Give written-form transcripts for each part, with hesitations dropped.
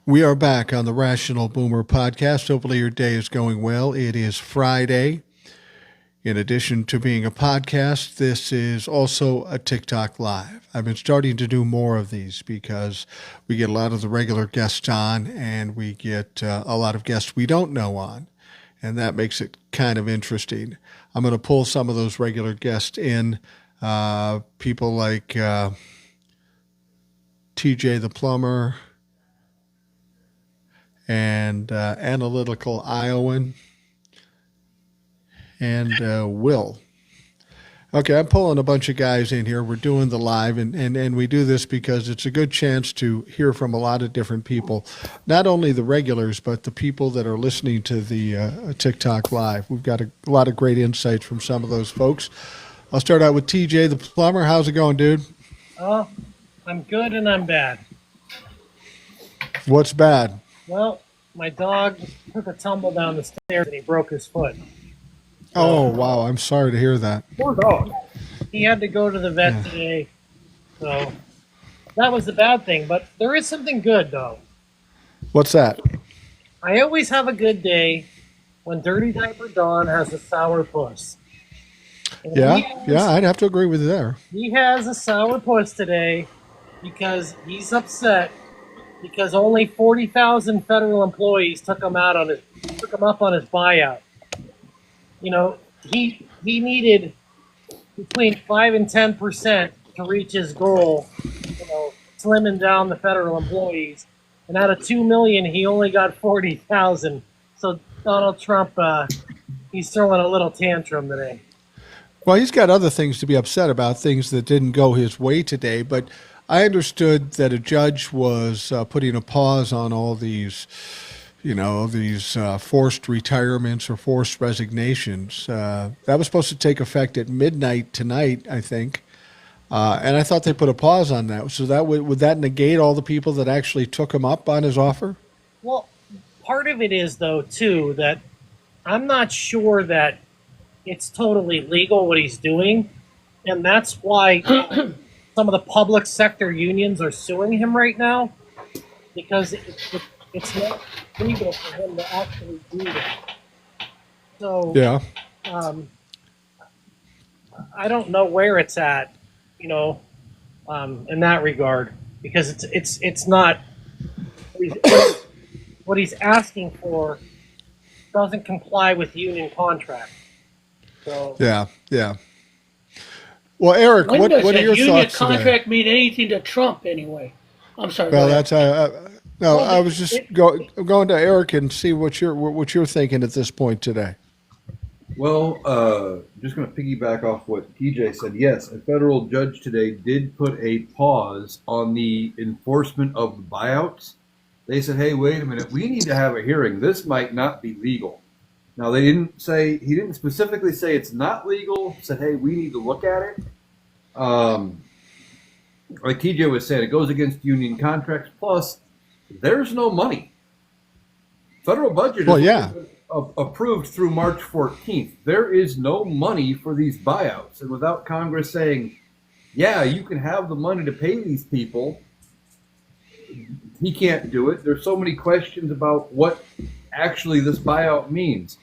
We are back on the Rational Boomer podcast. Hopefully, your day is going well. It is Friday. In addition to being a podcast, this is also a TikTok Live. I've been starting to do more of these because we get a lot of the regular guests on and we get a lot of guests we don't know on. And that makes it kind of interesting. I'm going to pull some of those regular guests in, people like TJ the Plumber and Analytical Iowan and Will. Okay, I'm pulling a bunch of guys in here. We're doing the live, and we do this because it's a good chance to hear from a lot of different people, not only the regulars, but the people that are listening to the TikTok Live. We've got a lot of great insights from some of those folks. I'll start out with TJ the Plumber. How's it going, dude? Oh, I'm good and I'm bad. What's bad? Well, my dog took a tumble down the stairs and he broke his foot. Oh, wow. I'm sorry to hear that. Poor dog. He had to go to the vet today. So that was the bad thing. But there is something good, though. What's that? I always have a good day when Dirty Diaper Don has a sour puss. And Yeah, I'd have to agree with you there. He has a sour puss today because he's upset because only 40,000 federal employees took him up on his buyout. You know, he needed between 5 and 10% to reach his goal, slimming down the federal employees. And out of 2 million, he only got 40,000. So Donald Trump, he's throwing a little tantrum today. Well, he's got other things to be upset about, things that didn't go his way today. But I understood that a judge was putting a pause on all these forced retirements or forced resignations. That was supposed to take effect at midnight tonight, I think. And I thought they put a pause on that. So that would that negate all the people that actually took him up on his offer? Well, part of it is, though, too, that I'm not sure that it's totally legal what he's doing. And that's why some of the public sector unions are suing him right now, because it's not legal for him to actually do that. So yeah, I don't know where it's at, in that regard, because it's not what he's asking for doesn't comply with union contract. So yeah. Well, Eric, what are your thoughts? Union contract mean anything to Trump anyway? I'm sorry. Well, that's no. I was just going to Eric and see what you're thinking at this point today. Well, just going to piggyback off what TJ said. Yes, a federal judge today did put a pause on the enforcement of the buyouts. They said, "Hey, wait a minute. We need to have a hearing. This might not be legal." Now, he didn't specifically say it's not legal. Said, "Hey, we need to look at it." Like TJ was saying, it goes against union contracts. Plus, there's no money. Federal budget is approved through March 14th. There is no money for these buyouts. And without Congress saying, yeah, you can have the money to pay these people, he can't do it. There's so many questions about what actually this buyout means.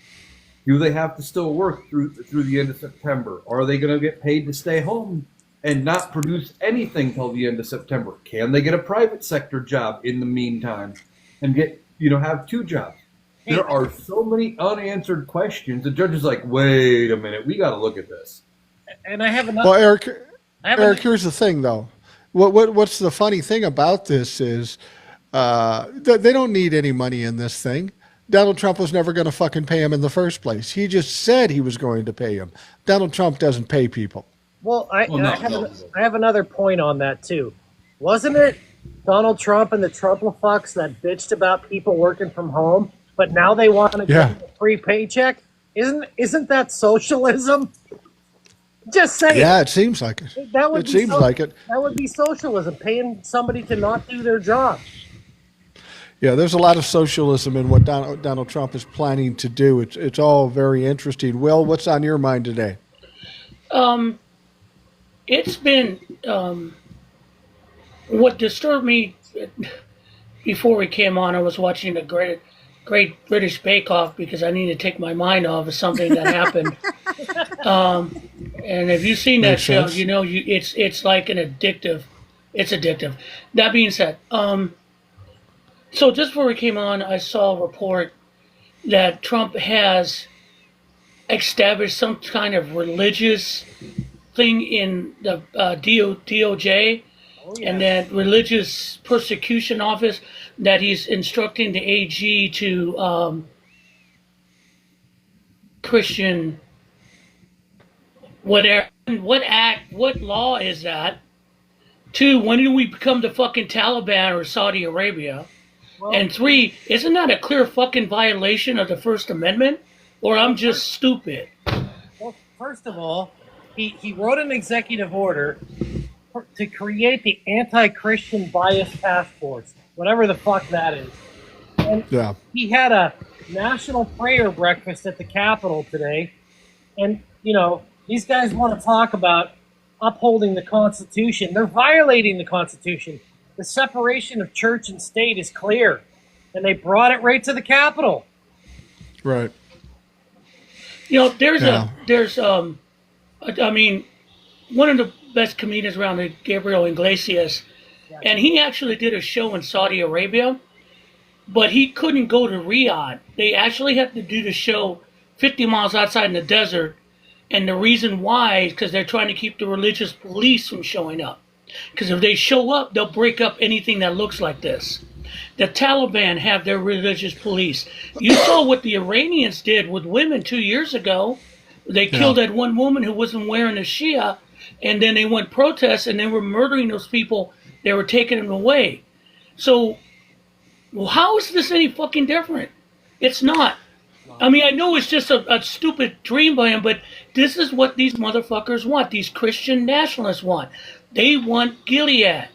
Do they have to still work through the end of September? Or are they going to get paid to stay home and not produce anything till the end of September? Can they get a private sector job in the meantime and have two jobs? There are so many unanswered questions. The judge is like, wait a minute, we got to look at this. And I have another. Well, Eric, here's the thing, though. What's the funny thing about this is they don't need any money in this thing. Donald Trump was never going to fucking pay him in the first place. He just said he was going to pay him. Donald Trump doesn't pay people. Well, I have another point on that, too. Wasn't it Donald Trump and the Trump-a-fucks that bitched about people working from home, but now they want to get a free paycheck? Isn't that socialism? Just saying. Yeah, it seems like it. It seems like it. That would be socialism, paying somebody to not do their job. Yeah, there's a lot of socialism in what Donald Trump is planning to do. It's all very interesting. Will, what's on your mind today? It's been what disturbed me before we came on, I was watching the Great British Bake Off because I need to take my mind off of something that happened. And if you've seen that show, you know it's like an addictive. It's addictive. That being said, so just before we came on, I saw a report that Trump has established some kind of religious thing in the DOJ, and that religious persecution office that he's instructing the AG to Christian whatever. What law is that? 2, when do we become the fucking Taliban or Saudi Arabia? Well, and 3, isn't that a clear fucking violation of the First Amendment? Or I'm just stupid? Well, first of all, he wrote an executive order to create the anti-Christian bias task force, whatever the fuck that is. And he had a national prayer breakfast at the Capitol today. And, you know, these guys want to talk about upholding the Constitution. They're violating the Constitution. The separation of church and state is clear. And they brought it right to the Capitol. Right. You know, I mean, one of the best comedians around is Gabriel Iglesias, and he actually did a show in Saudi Arabia, but he couldn't go to Riyadh. They actually had to do the show 50 miles outside in the desert, and the reason why is because they're trying to keep the religious police from showing up. Because if they show up, they'll break up anything that looks like this. The Taliban have their religious police. You saw what the Iranians did with women 2 years ago. They killed that one woman who wasn't wearing a Shia, and then they went protests, and they were murdering those people. They were taking them away. So, well, how is this any fucking different? It's not. I mean, I know it's just a stupid dream by him, but this is what these motherfuckers want. These Christian nationalists want. They want Gilead.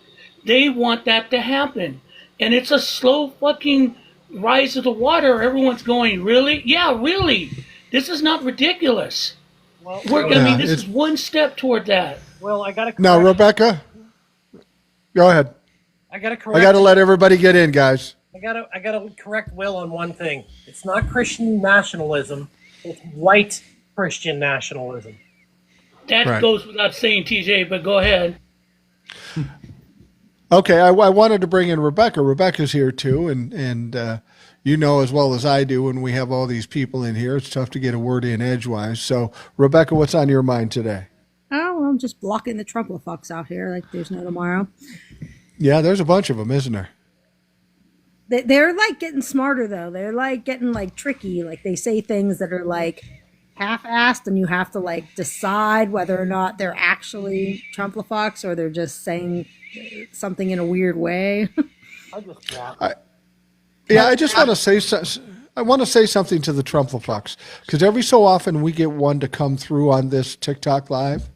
They want that to happen. And it's a slow fucking rise of the water. Everyone's going, really? Yeah, really. This is not ridiculous. Well, I mean, this is one step toward that. Well, I got to correct. Now, Rebecca, go ahead. I got to correct. I got to let everybody get in, guys. I got to correct Will on one thing. It's not Christian nationalism. It's white Christian nationalism. That goes without saying, TJ, but go ahead. Okay, I wanted to bring in Rebecca. Rebecca's here too, and you know as well as I do when we have all these people in here, it's tough to get a word in edgewise. So, Rebecca, what's on your mind today? Oh, well, I'm just blocking the Trump-a-fucks out here like there's no tomorrow. Yeah, there's a bunch of them, isn't there? They're like getting smarter, though. They're like getting like tricky. Like they say things that are like half-assed, and you have to like decide whether or not they're actually Trump-a-fucks or they're just saying something in a weird way. I just block. I just want to say I want to say something to the Trump-a-fucks, because every so often we get one to come through on this TikTok live,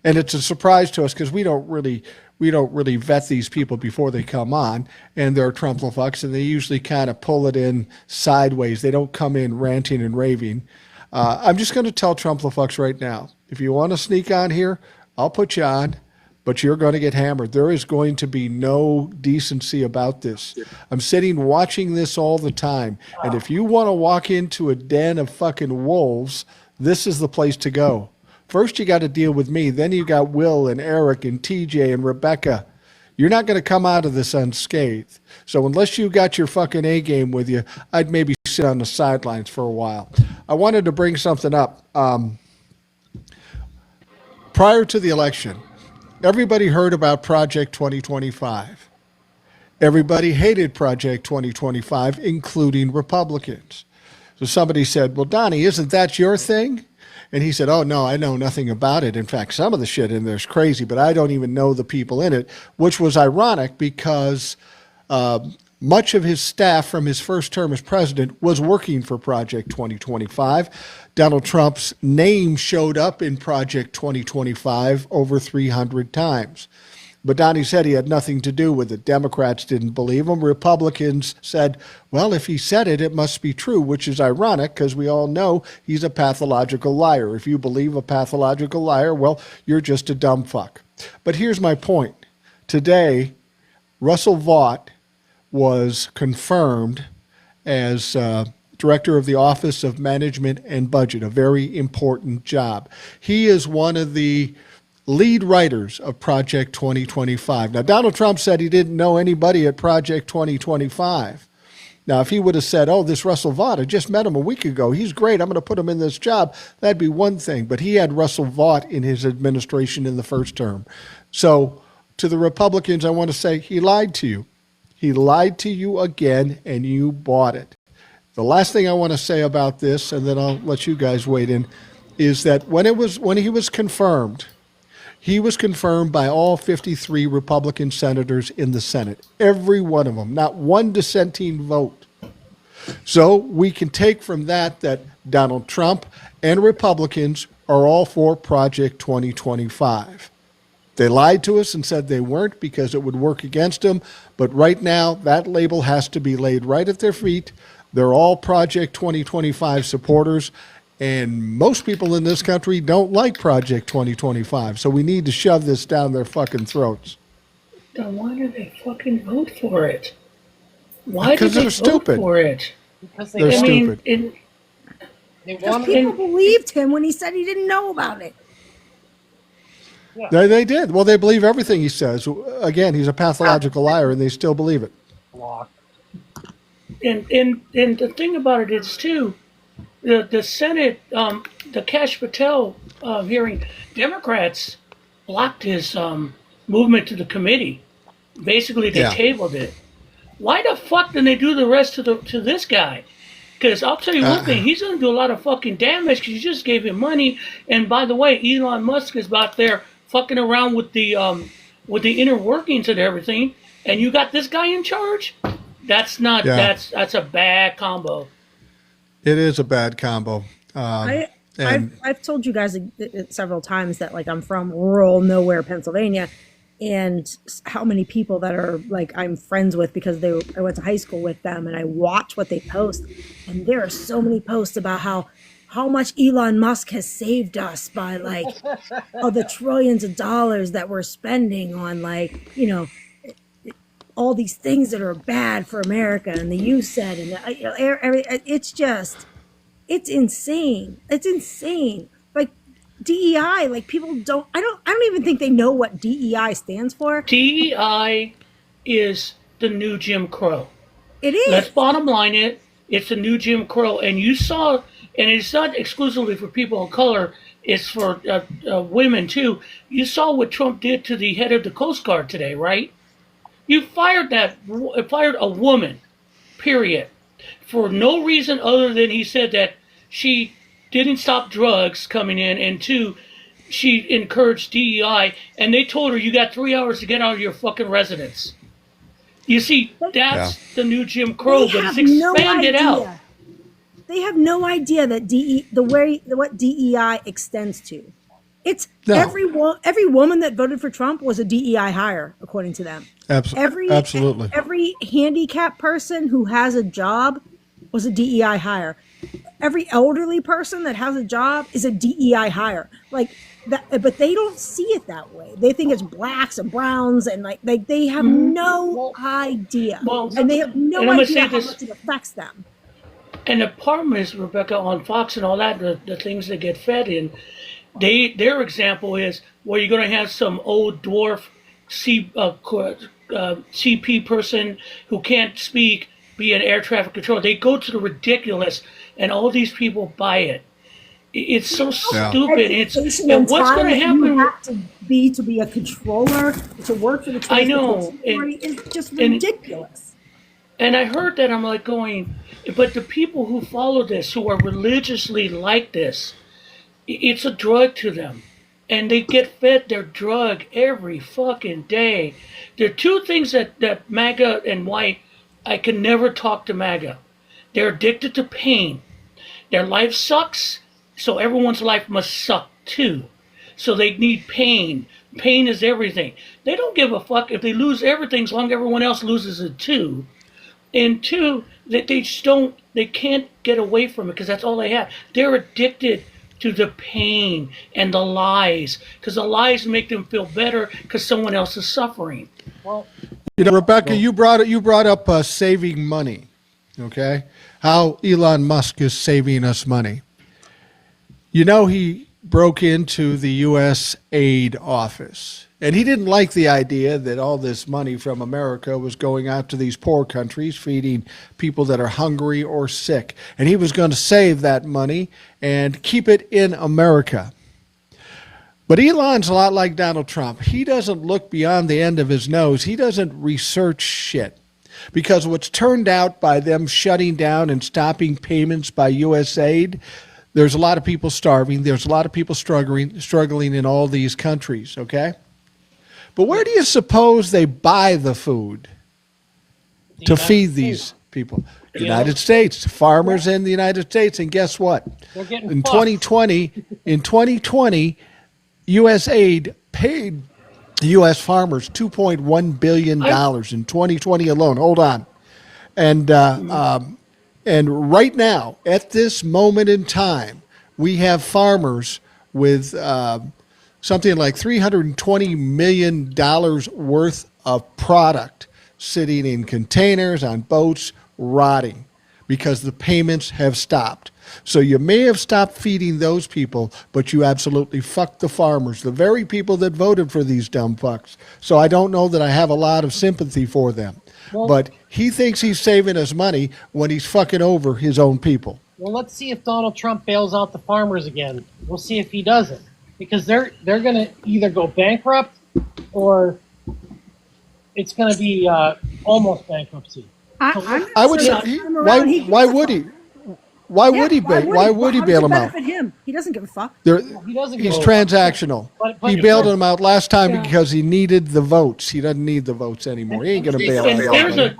and it's a surprise to us because we don't really vet these people before they come on, and they're Trump-a-fucks, and they usually kind of pull it in sideways. They don't come in ranting and raving. I'm just going to tell Trump-a-fucks right now, if you want to sneak on here, I'll put you on, but you're going to get hammered. There is going to be no decency about this. I'm sitting watching this all the time, and if you want to walk into a den of fucking wolves, this is the place to go. First, you got to deal with me. Then you got Will and Eric and TJ and Rebecca. You're not going to come out of this unscathed. So unless you got your fucking A game with you, I'd maybe sit on the sidelines for a while. I wanted to bring something up. Prior to the election, everybody heard about Project 2025. Everybody hated Project 2025, including Republicans. So somebody said, well, Donnie, isn't that your thing? And he said, oh, no, I know nothing about it. In fact, some of the shit in there is crazy, but I don't even know the people in it, which was ironic because much of his staff from his first term as president was working for Project 2025. Donald Trump's name showed up in Project 2025 over 300 times. But Donnie said he had nothing to do with it. Democrats didn't believe him. Republicans said, well, if he said it, it must be true, which is ironic because we all know he's a pathological liar. If you believe a pathological liar, well, you're just a dumb fuck. But here's my point. Today, Russell Vought was confirmed as director of the Office of Management and Budget, a very important job. He is one of the lead writers of Project 2025. Now, Donald Trump said he didn't know anybody at Project 2025. Now, if he would have said, oh, this Russell Vought, I just met him a week ago. He's great. I'm going to put him in this job. That'd be one thing. But he had Russell Vought in his administration in the first term. So to the Republicans, I want to say he lied to you. He lied to you again, and you bought it. The last thing I want to say about this, and then I'll let you guys wade in, is that when he was confirmed, he was confirmed by all 53 Republican senators in the Senate, every one of them, not one dissenting vote. So we can take from that Donald Trump and Republicans are all for Project 2025. They lied to us and said they weren't because it would work against them. But right now, that label has to be laid right at their feet. They're all Project 2025 supporters. And most people in this country don't like Project 2025. So we need to shove this down their fucking throats. Then why did they fucking vote for it? Why did Because they they're vote stupid. for it? Because They're they stupid. They Because wanted people believed him when he said he didn't know about it. They did. Well, they believe everything he says. Again, he's a pathological liar, and they still believe it. block. and the thing about it is too, the Senate, the Kash Patel hearing, Democrats blocked his movement to the committee. Basically, they tabled it. Why the fuck didn't they do the rest to this guy? Because I'll tell you one thing, he's going to do a lot of fucking damage because you just gave him money. And by the way, Elon Musk is out there fucking around with the inner workings and everything, and you got this guy in charge. That's not that's a bad combo. It is a bad combo. I've told you guys several times that like I'm from rural nowhere Pennsylvania, and how many people that are like I'm friends with because I went to high school with them, and I watch what they post, and there are so many posts about how much Elon Musk has saved us by like all the trillions of dollars that we're spending on like all these things that are bad for America, and the USAID and it's insane. It's insane. Like DEI, like people I don't even think they know what DEI stands for. DEI is the new Jim Crow. It is. Let's bottom line it. It's the new Jim Crow, and you saw, and it's not exclusively for people of color. It's for women too. You saw what Trump did to the head of the Coast Guard today, right? You fired a woman, period, for no reason other than he said that she didn't stop drugs coming in, and two, she encouraged DEI, and they told her you got 3 hours to get out of your fucking residence. You see, that's the new Jim Crow, but it's expanded out. They have no idea that what DEI extends to. It's every woman that voted for Trump was a DEI hire, according to them. Absolutely. Every handicapped person who has a job was a DEI hire. Every elderly person that has a job is a DEI hire. Like that, but they don't see it that way. They think it's blacks and browns, and like they have no idea, and they have no idea how much it affects them. And the problem is, Rebecca, on Fox and all that, the things that get fed in, their example is where you're going to have some old dwarf CP person who can't speak be an air traffic controller. They go to the ridiculous, and all these people buy it. It's so stupid. And what's going to happen? You have to be a controller to work for the transportation authority is just ridiculous. And I heard that, I'm like going, but the people who follow this, who are religiously like this, it's a drug to them. And they get fed their drug every fucking day. There are two things that MAGA and white, I can never talk to MAGA. They're addicted to pain. Their life sucks, so everyone's life must suck too. So they need pain. Pain is everything. They don't give a fuck if they lose everything as long as everyone else loses it too. And two, that they can't get away from it because that's all they have. They're addicted to the pain and the lies because the lies make them feel better because someone else is suffering. Well, You know, Rebecca, you brought up saving money. Okay, how Elon Musk is saving us money. You know, he broke into the U.S. aid office, and he didn't like the idea that all this money from America was going out to these poor countries, feeding people that are hungry or sick. And he was going to save that money and keep it in America. But Elon's a lot like Donald Trump. He doesn't look beyond the end of his nose. He doesn't research shit. Because what's turned out by them shutting down and stopping payments by USAID, there's a lot of people starving. There's a lot of people struggling in all these countries, okay? But where do you suppose they buy the food to feed these people? The United States, farmers in the United States. And guess what? In 2020, USAID paid U.S. farmers $2.1 billion in 2020 alone. Hold on. And right now, at this moment in time, we have farmers with something like $320 million worth of product sitting in containers on boats, rotting, because the payments have stopped. So you may have stopped feeding those people, but you absolutely fucked the farmers, the very people that voted for these dumb fucks. So I don't know that I have a lot of sympathy for them. Well, but he thinks he's saving us money when he's fucking over his own people. Well, let's see if Donald Trump bails out the farmers again. We'll see if he doesn't, because they're going to either go bankrupt or it's going to be almost bankruptcy. I would say, why would he? Why would he bail him out? He doesn't give a fuck. He's transactional. But he bailed him out last time because he needed the votes. He doesn't need the votes anymore. He ain't going to bail him out.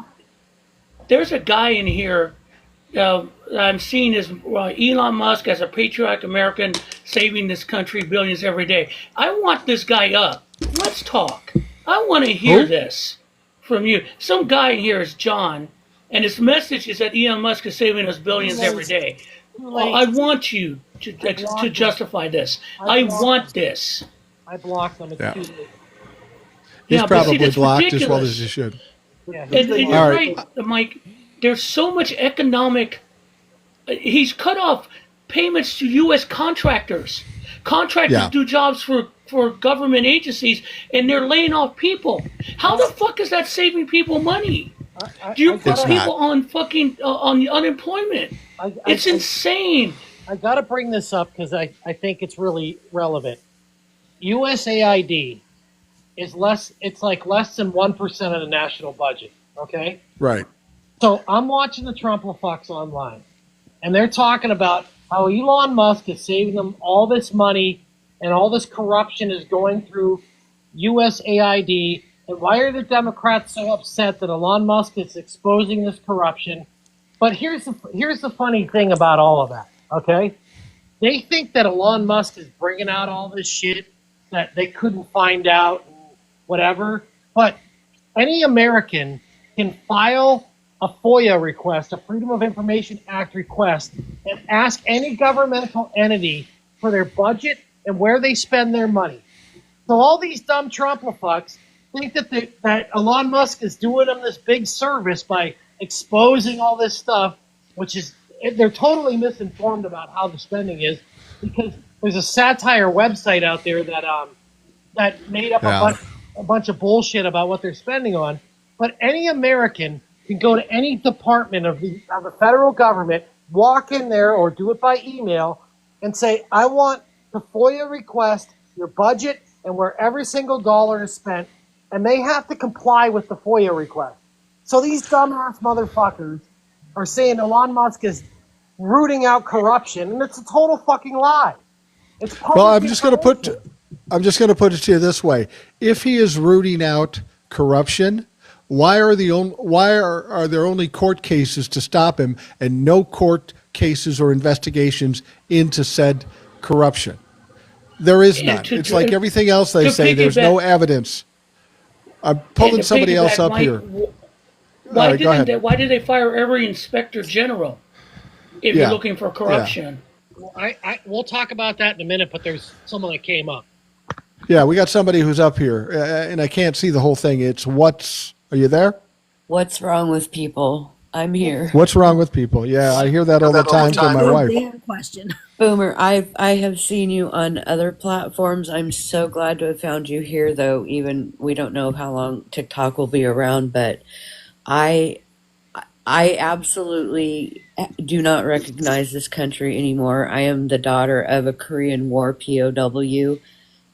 There's a guy in here I'm seeing as Elon Musk as a patriotic American saving this country billions every day. I want this guy up. Let's talk. I want to hear this from you. Some guy in here is John. And his message is that Elon Musk is saving us billions every day. I want you to justify this. I want this. I blocked him. It's too late. He's probably blocked as well as he should. Yeah, and you're right, Mike. There's so much economic. He's cut off payments to U.S. contractors. Contractors do jobs for government agencies, and they're laying off people. How the fuck is that saving people money? Do you put people on fucking on unemployment? It's insane. I got to bring this up because I think it's really relevant. USAID is less. It's like less than 1% of the national budget. Okay. Right. So I'm watching the Trump-a-fucks online, and they're talking about how Elon Musk is saving them all this money, and all this corruption is going through USAID. And why are the Democrats so upset that Elon Musk is exposing this corruption? But here's the funny thing about all of that, okay? They think that Elon Musk is bringing out all this shit that they couldn't find out and whatever. But any American can file a FOIA request, a Freedom of Information Act request, and ask any governmental entity for their budget and where they spend their money. So all these dumb Trump-a-fucks think that Elon Musk is doing them this big service by exposing all this stuff, which is they're totally misinformed about how the spending is, because there's a satire website out there that made up a bunch of bullshit about what they're spending on. But any American can go to any department of the federal government, walk in there or do it by email, and say, I want the FOIA request, your budget, and where every single dollar is spent. And they have to comply with the FOIA request. So these dumbass motherfuckers are saying Elon Musk is rooting out corruption, and it's a total fucking lie. Well, I'm just going to put it to you this way: if he is rooting out corruption, why are there only court cases to stop him and no court cases or investigations into said corruption? There is none. It's like everything else they say. There's no evidence. I'm pulling somebody else up here. Why did they fire every inspector general if you're looking for corruption? Well, we'll talk about that in a minute, but there's someone that came up. Yeah, we got somebody who's up here, and I can't see the whole thing. It's what's Are you there? What's wrong with people? I'm here. What's wrong with people? Yeah, I hear that all the time from my wife. Damn question. Boomer, I have seen you on other platforms. I'm so glad to have found you here, though. Even we don't know how long TikTok will be around, but I absolutely do not recognize this country anymore. I am the daughter of a Korean War POW.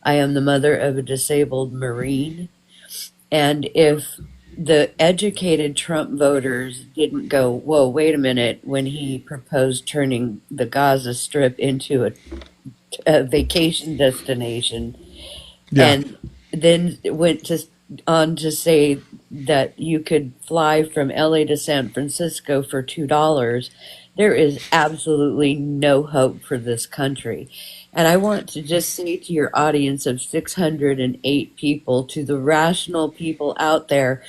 I am the mother of a disabled Marine. And if the educated Trump voters didn't go, whoa, wait a minute, when he proposed turning the Gaza Strip into a vacation destination, Yeah. and then went on to say that you could fly from LA to San Francisco for $2, there is absolutely no hope for this country. And I want to just say to your audience of 608 people, to the rational people out there,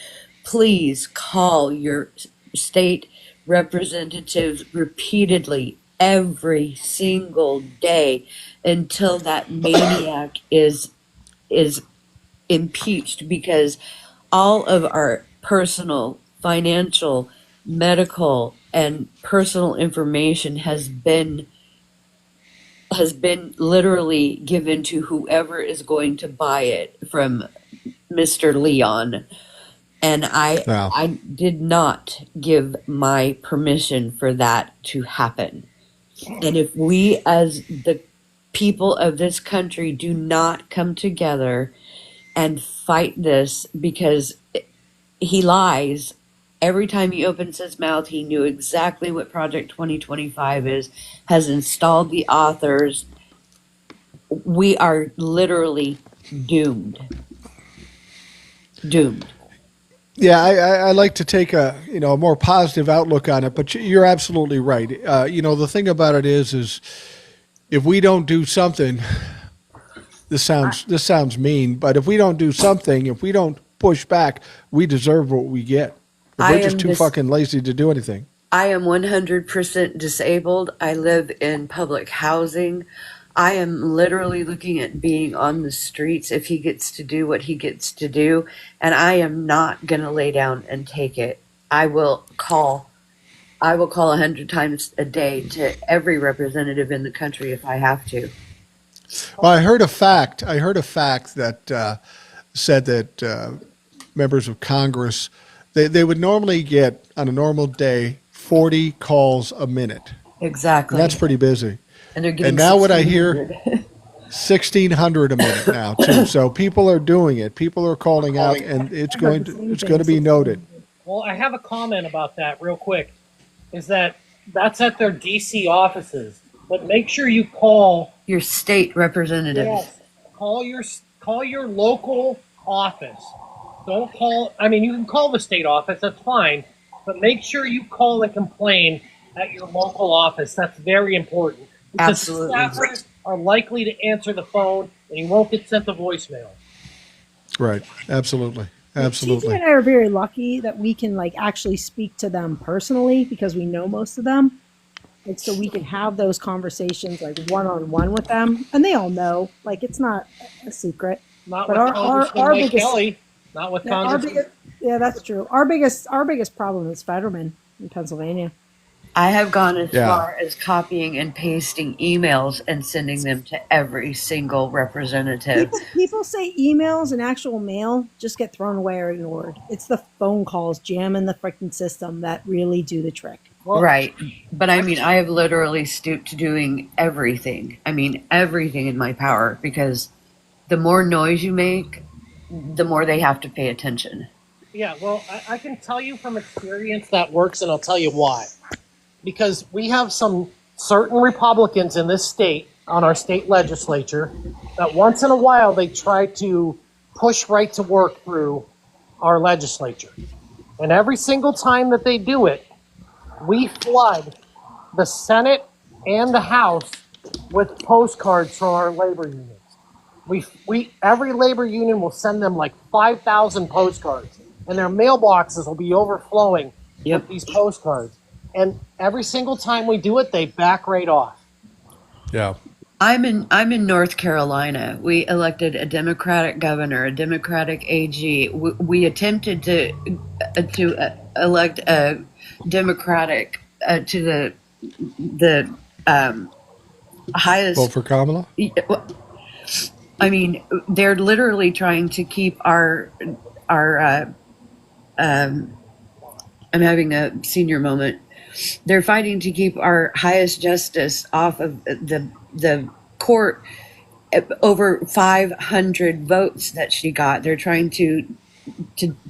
please call your state representatives repeatedly every single day until that maniac is impeached, because all of our personal, financial, medical, and personal information has been literally given to whoever is going to buy it from Mr. Leon. And Wow. I did not give my permission for that to happen. And if we as the people of this country do not come together and fight this, because he lies. Every time he opens his mouth, he knew exactly what Project 2025 is, has installed the authors. We are literally doomed. Doomed. Yeah, I like to take a more positive outlook on it, but you're absolutely right. The thing about it is if we don't do something, this sounds mean, but if we don't do something, if we don't push back, we deserve what we get. But we're just too fucking lazy to do anything. I am 100% disabled. I live in public housing. I am literally looking at being on the streets if he gets to do what he gets to do, and I am not going to lay down and take it. I will call 100 times a day to every representative in the country if I have to. Well, I heard a fact that said that members of Congress, they would normally get, on a normal day, 40 calls a minute. Exactly. And that's pretty busy. And they're getting And now what I hear, 1,600. 1,600 a minute now too. So people are doing it. People are calling out, and it's going to be noted. Well, I have a comment about that real quick. Is that's at their DC offices, but make sure you call Your state representatives. Yes, call your local office. Don't call. I mean, you can call the state office. That's fine, but make sure you call and complain at your local office. That's very important. Because Absolutely. staffers are likely to answer the phone, and you won't get sent a voicemail. Right. Absolutely. Absolutely. Tiki and I are very lucky that we can actually speak to them personally because we know most of them. And so we can have those conversations one-on-one with them. And they all know. It's not a secret. Not But with Congressman Mike biggest- Kelly. Not with Yeah, Congressman. that's true. Our biggest problem is Fetterman in Pennsylvania. I have gone as Yeah. far as copying and pasting emails and sending them to every single representative. People say emails and actual mail just get thrown away or ignored. It's the phone calls jamming the freaking system that really do the trick. Well, Right. But I mean, I have literally stooped to doing everything. I mean, everything in my power, because the more noise you make, the more they have to pay attention. Yeah, well, I can tell you from experience that works, and I'll tell you why. Because we have some certain Republicans in this state, on our state legislature, that once in a while they try to push right to work through our legislature. And every single time that they do it, we flood the Senate and the House with postcards from our labor unions. Every labor union will send them 5,000 postcards, and their mailboxes will be overflowing with these postcards. And every single time we do it, they back right off. Yeah. I'm in North Carolina. We elected a Democratic governor, a Democratic AG. We attempted to elect a Democratic to the highest. Vote for Kamala? I mean, they're literally trying to keep our. I'm having a senior moment. They're fighting to keep our highest justice off of the court. Over 500 votes that she got. They're trying to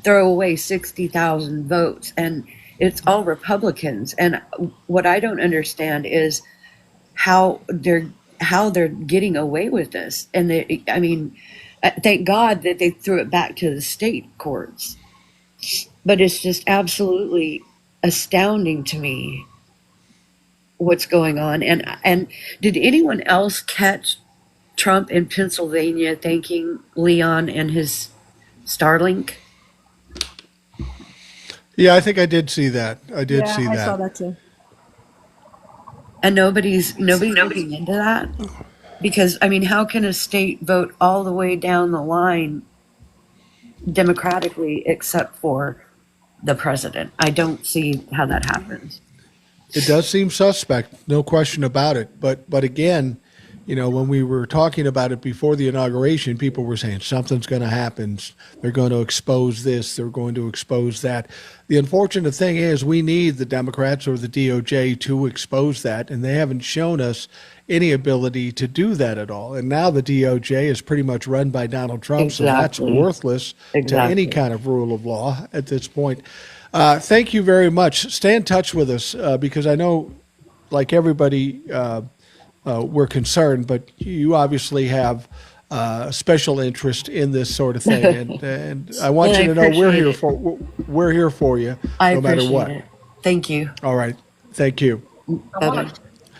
throw away 60,000 votes, and it's all Republicans. And what I don't understand is how they're getting away with this. And I mean, thank God that they threw it back to the state courts. But it's just absolutely astounding to me what's going on. And did anyone else catch Trump in Pennsylvania thanking Leon and his Starlink? Yeah, I think I did see that. I did see I that. saw that too. And nobody's looking into that? Because, I mean, how can a state vote all the way down the line democratically except for the president? I don't see how that happens. It does seem suspect, no question about it. But again, you know, when we were talking about it before the inauguration, people were saying something's going to happen. They're going to expose this. They're going to expose that. The unfortunate thing is we need the Democrats or the DOJ to expose that, and they haven't shown us any ability to do that at all. And now the DOJ is pretty much run by Donald Trump, so that's worthless to any kind of rule of law at this point. Thank you very much. Stay in touch with us because I know, like everybody, we're concerned, but you obviously have special interest in this sort of thing, and I want you to know we're here for you no matter what. It. Thank you. All right, thank you.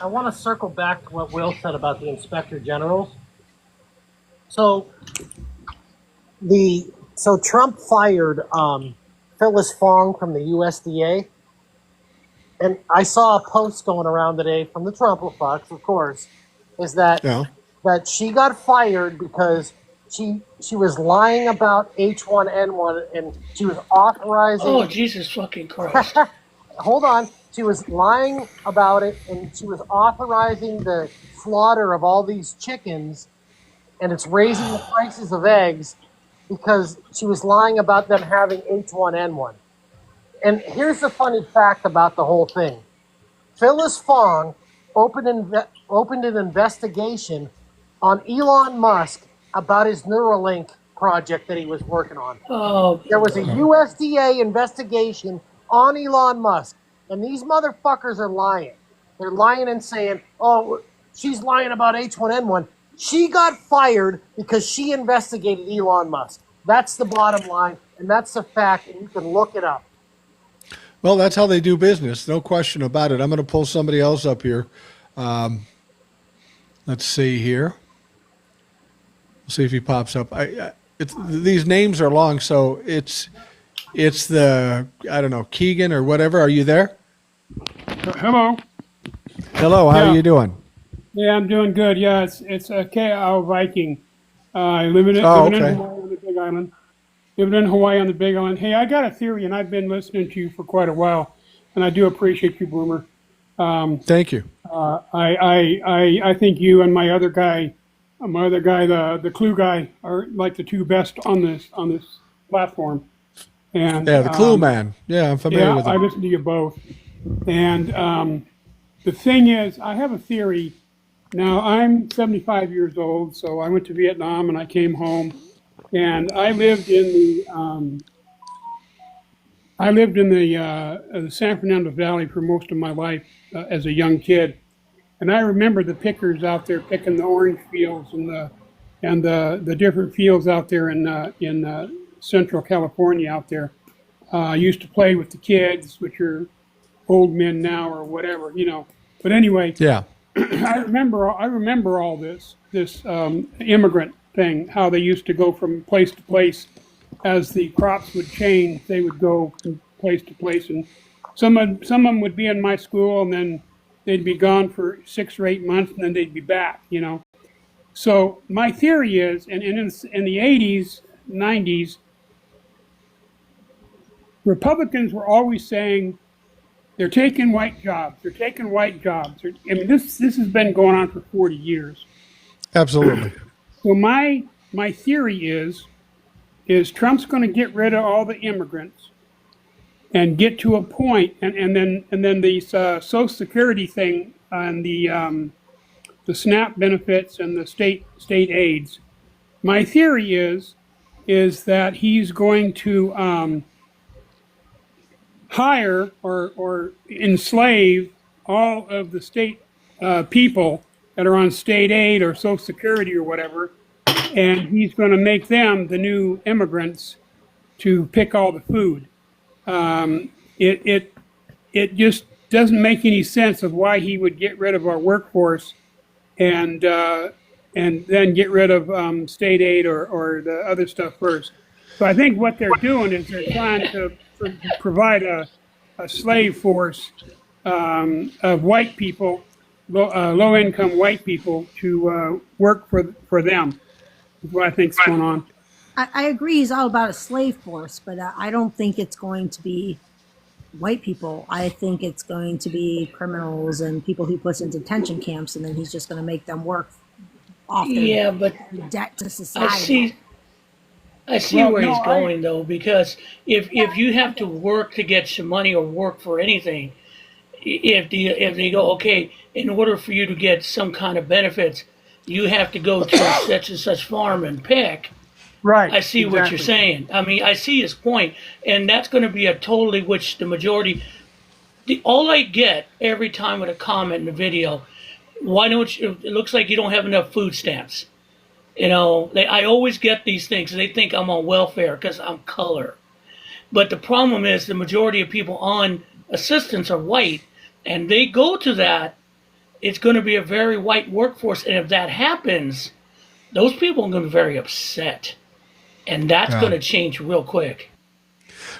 I want to circle back to what Will said about the inspector generals. So Trump fired Phyllis Fong from the USDA. And I saw a post going around today from the Trump-a-fucks, of course, is that that she got fired because she was lying about H1N1 and she was authorizing. Oh, Jesus fucking Christ! Hold on, she was lying about it and she was authorizing the slaughter of all these chickens, and it's raising the prices of eggs because she was lying about them having H1N1. And here's the funny fact about the whole thing. Phyllis Fong opened an investigation on Elon Musk about his Neuralink project that he was working on. Oh, there was a USDA investigation on Elon Musk, and these motherfuckers are lying. They're lying and saying, oh, she's lying about H1N1. She got fired because she investigated Elon Musk. That's the bottom line, and that's the fact, and you can look it up. Well, that's how they do business. No question about it. I'm going to pull somebody else up here. Let's see here. See if he pops up. These names are long, so it's the, I don't know, Keegan or whatever. Are you there? Hello. Hello. How are you doing? Yeah, I'm doing good. Yeah, it's a KO Viking. I live in okay. Hawaii on the Big Island. Living in Hawaii on the Big Island. Hey, I got a theory, and I've been listening to you for quite a while, and I do appreciate you, Boomer. Thank you. I think you and my other guy, the Clue guy, are like the two best on this platform. And yeah, the Clue man. Yeah, I'm familiar with him. I listen to you both. And the thing is, I have a theory. Now, I'm 75 years old, so I went to Vietnam and I came home. And I lived in the San Fernando Valley for most of my life as a young kid, and I remember the pickers out there picking the orange fields and the different fields out there in Central California out there. I used to play with the kids, which are old men now or whatever, you know. But anyway, yeah, I remember all this immigrant thing, how they used to go from place to place as the crops would change. They would go from place to place, and some of them would be in my school, and then they'd be gone for 6 or 8 months, and then they'd be back. So my theory is, and in the 80s, 90s, Republicans were always saying they're taking white jobs. They're taking white jobs. I mean, this has been going on for 40 years. Absolutely. So my theory is Trump's going to get rid of all the immigrants and get to a point, and then the Social Security thing and the SNAP benefits and the state aids. My theory is that he's going to hire or enslave all of the state people that are on state aid or Social Security or whatever, and he's going to make them the new immigrants to pick all the food. It just doesn't make any sense of why he would get rid of our workforce and then get rid of state aid or the other stuff first. So I think what they're doing is they're trying to provide a slave force of white people, low-income white people, to work for them. That's what I think's going on. I agree he's all about a slave force, but I don't think it's going to be white people. I think it's going to be criminals and people he puts in detention camps, and then he's just going to make them work off their debt to society. I see where he's going, though, because if you have to work to get some money or work for anything, if they go, okay, in order for you to get some kind of benefits, you have to go to such and such farm and pick. Right. I see what you're saying. I mean, I see his point, and that's going to be a totally, which the majority, all I get every time with a comment in the video, why don't you, it looks like you don't have enough food stamps. I always get these things. They think I'm on welfare because I'm color. But the problem is the majority of people on assistance are white, and they go to that. It's going to be a very white workforce, and if that happens, those people are going to be very upset, and that's going to change real quick.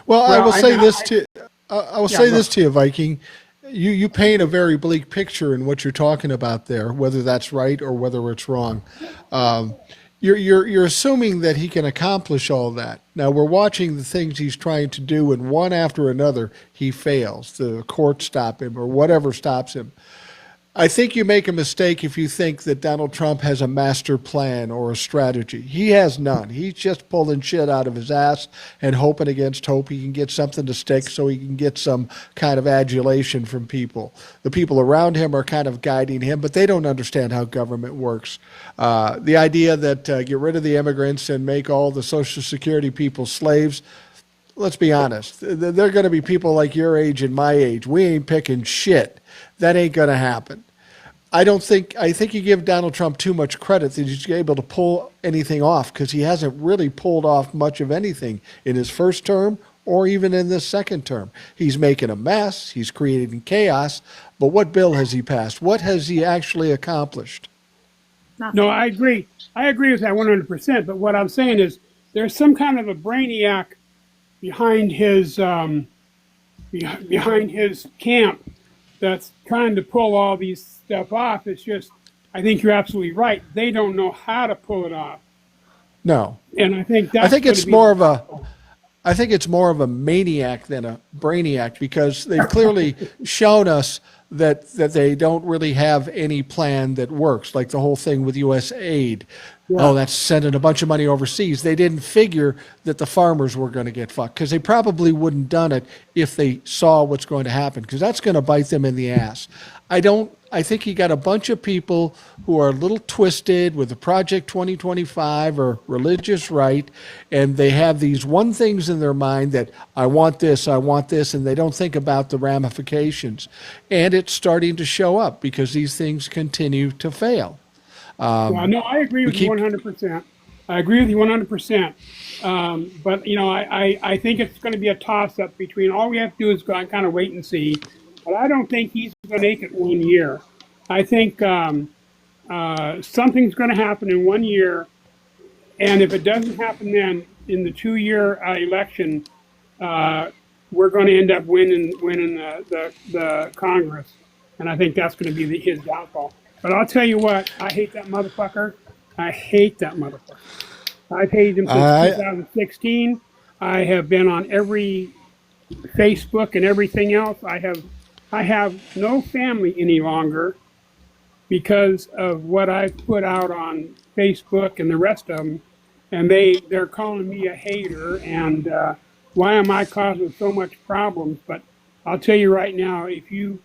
Well, I will say this to you, Viking. You paint a very bleak picture in what you're talking about there, whether that's right or whether it's wrong. You're assuming that he can accomplish all that. Now, we're watching the things he's trying to do, and one after another, he fails. The courts stop him or whatever stops him. I think you make a mistake if you think that Donald Trump has a master plan or a strategy. He has none. He's just pulling shit out of his ass and hoping against hope he can get something to stick so he can get some kind of adulation from people. The people around him are kind of guiding him, but they don't understand how government works. The idea that get rid of the immigrants and make all the Social Security people slaves, let's be honest. They're going to be people like your age and my age. We ain't picking shit. That ain't going to happen. I think you give Donald Trump too much credit that he's able to pull anything off, because he hasn't really pulled off much of anything in his first term or even in this second term. He's making a mess. He's creating chaos. But what bill has he passed? What has he actually accomplished? Nothing. No, I agree. I agree with that 100%. But what I'm saying is there's some kind of a brainiac behind his camp that's trying to pull all these stuff off. It's just, I think you're absolutely right. They don't know how to pull it off. No. And I think it's more of a maniac than a brainiac, because they've clearly shown us that they don't really have any plan that works, like the whole thing with U.S. aid. Yeah. Oh, that's sending a bunch of money overseas. They didn't figure that the farmers were going to get fucked, because they probably wouldn't done it if they saw what's going to happen, because that's going to bite them in the ass. I think you got a bunch of people who are a little twisted with the Project 2025 or religious right, and they have these one things in their mind that I want this, and they don't think about the ramifications. And it's starting to show up because these things continue to fail. Well, no, I agree with you 100%. I agree with you 100%. But, I think it's going to be a toss-up between, all we have to do is kind of wait and see. But I don't think he's going to make it 1 year. I think something's going to happen in 1 year. And if it doesn't happen then, in the 2-year election, we're going to end up winning the Congress. and I think that's going to be his downfall. But I'll tell you what, I hate that motherfucker. I hate that motherfucker. I've hated him since 2016. I have been on every Facebook and everything else. I have no family any longer because of what I've put out on Facebook and the rest of them, and they're calling me a hater, and why am I causing so much problems? But I'll tell you right now, if you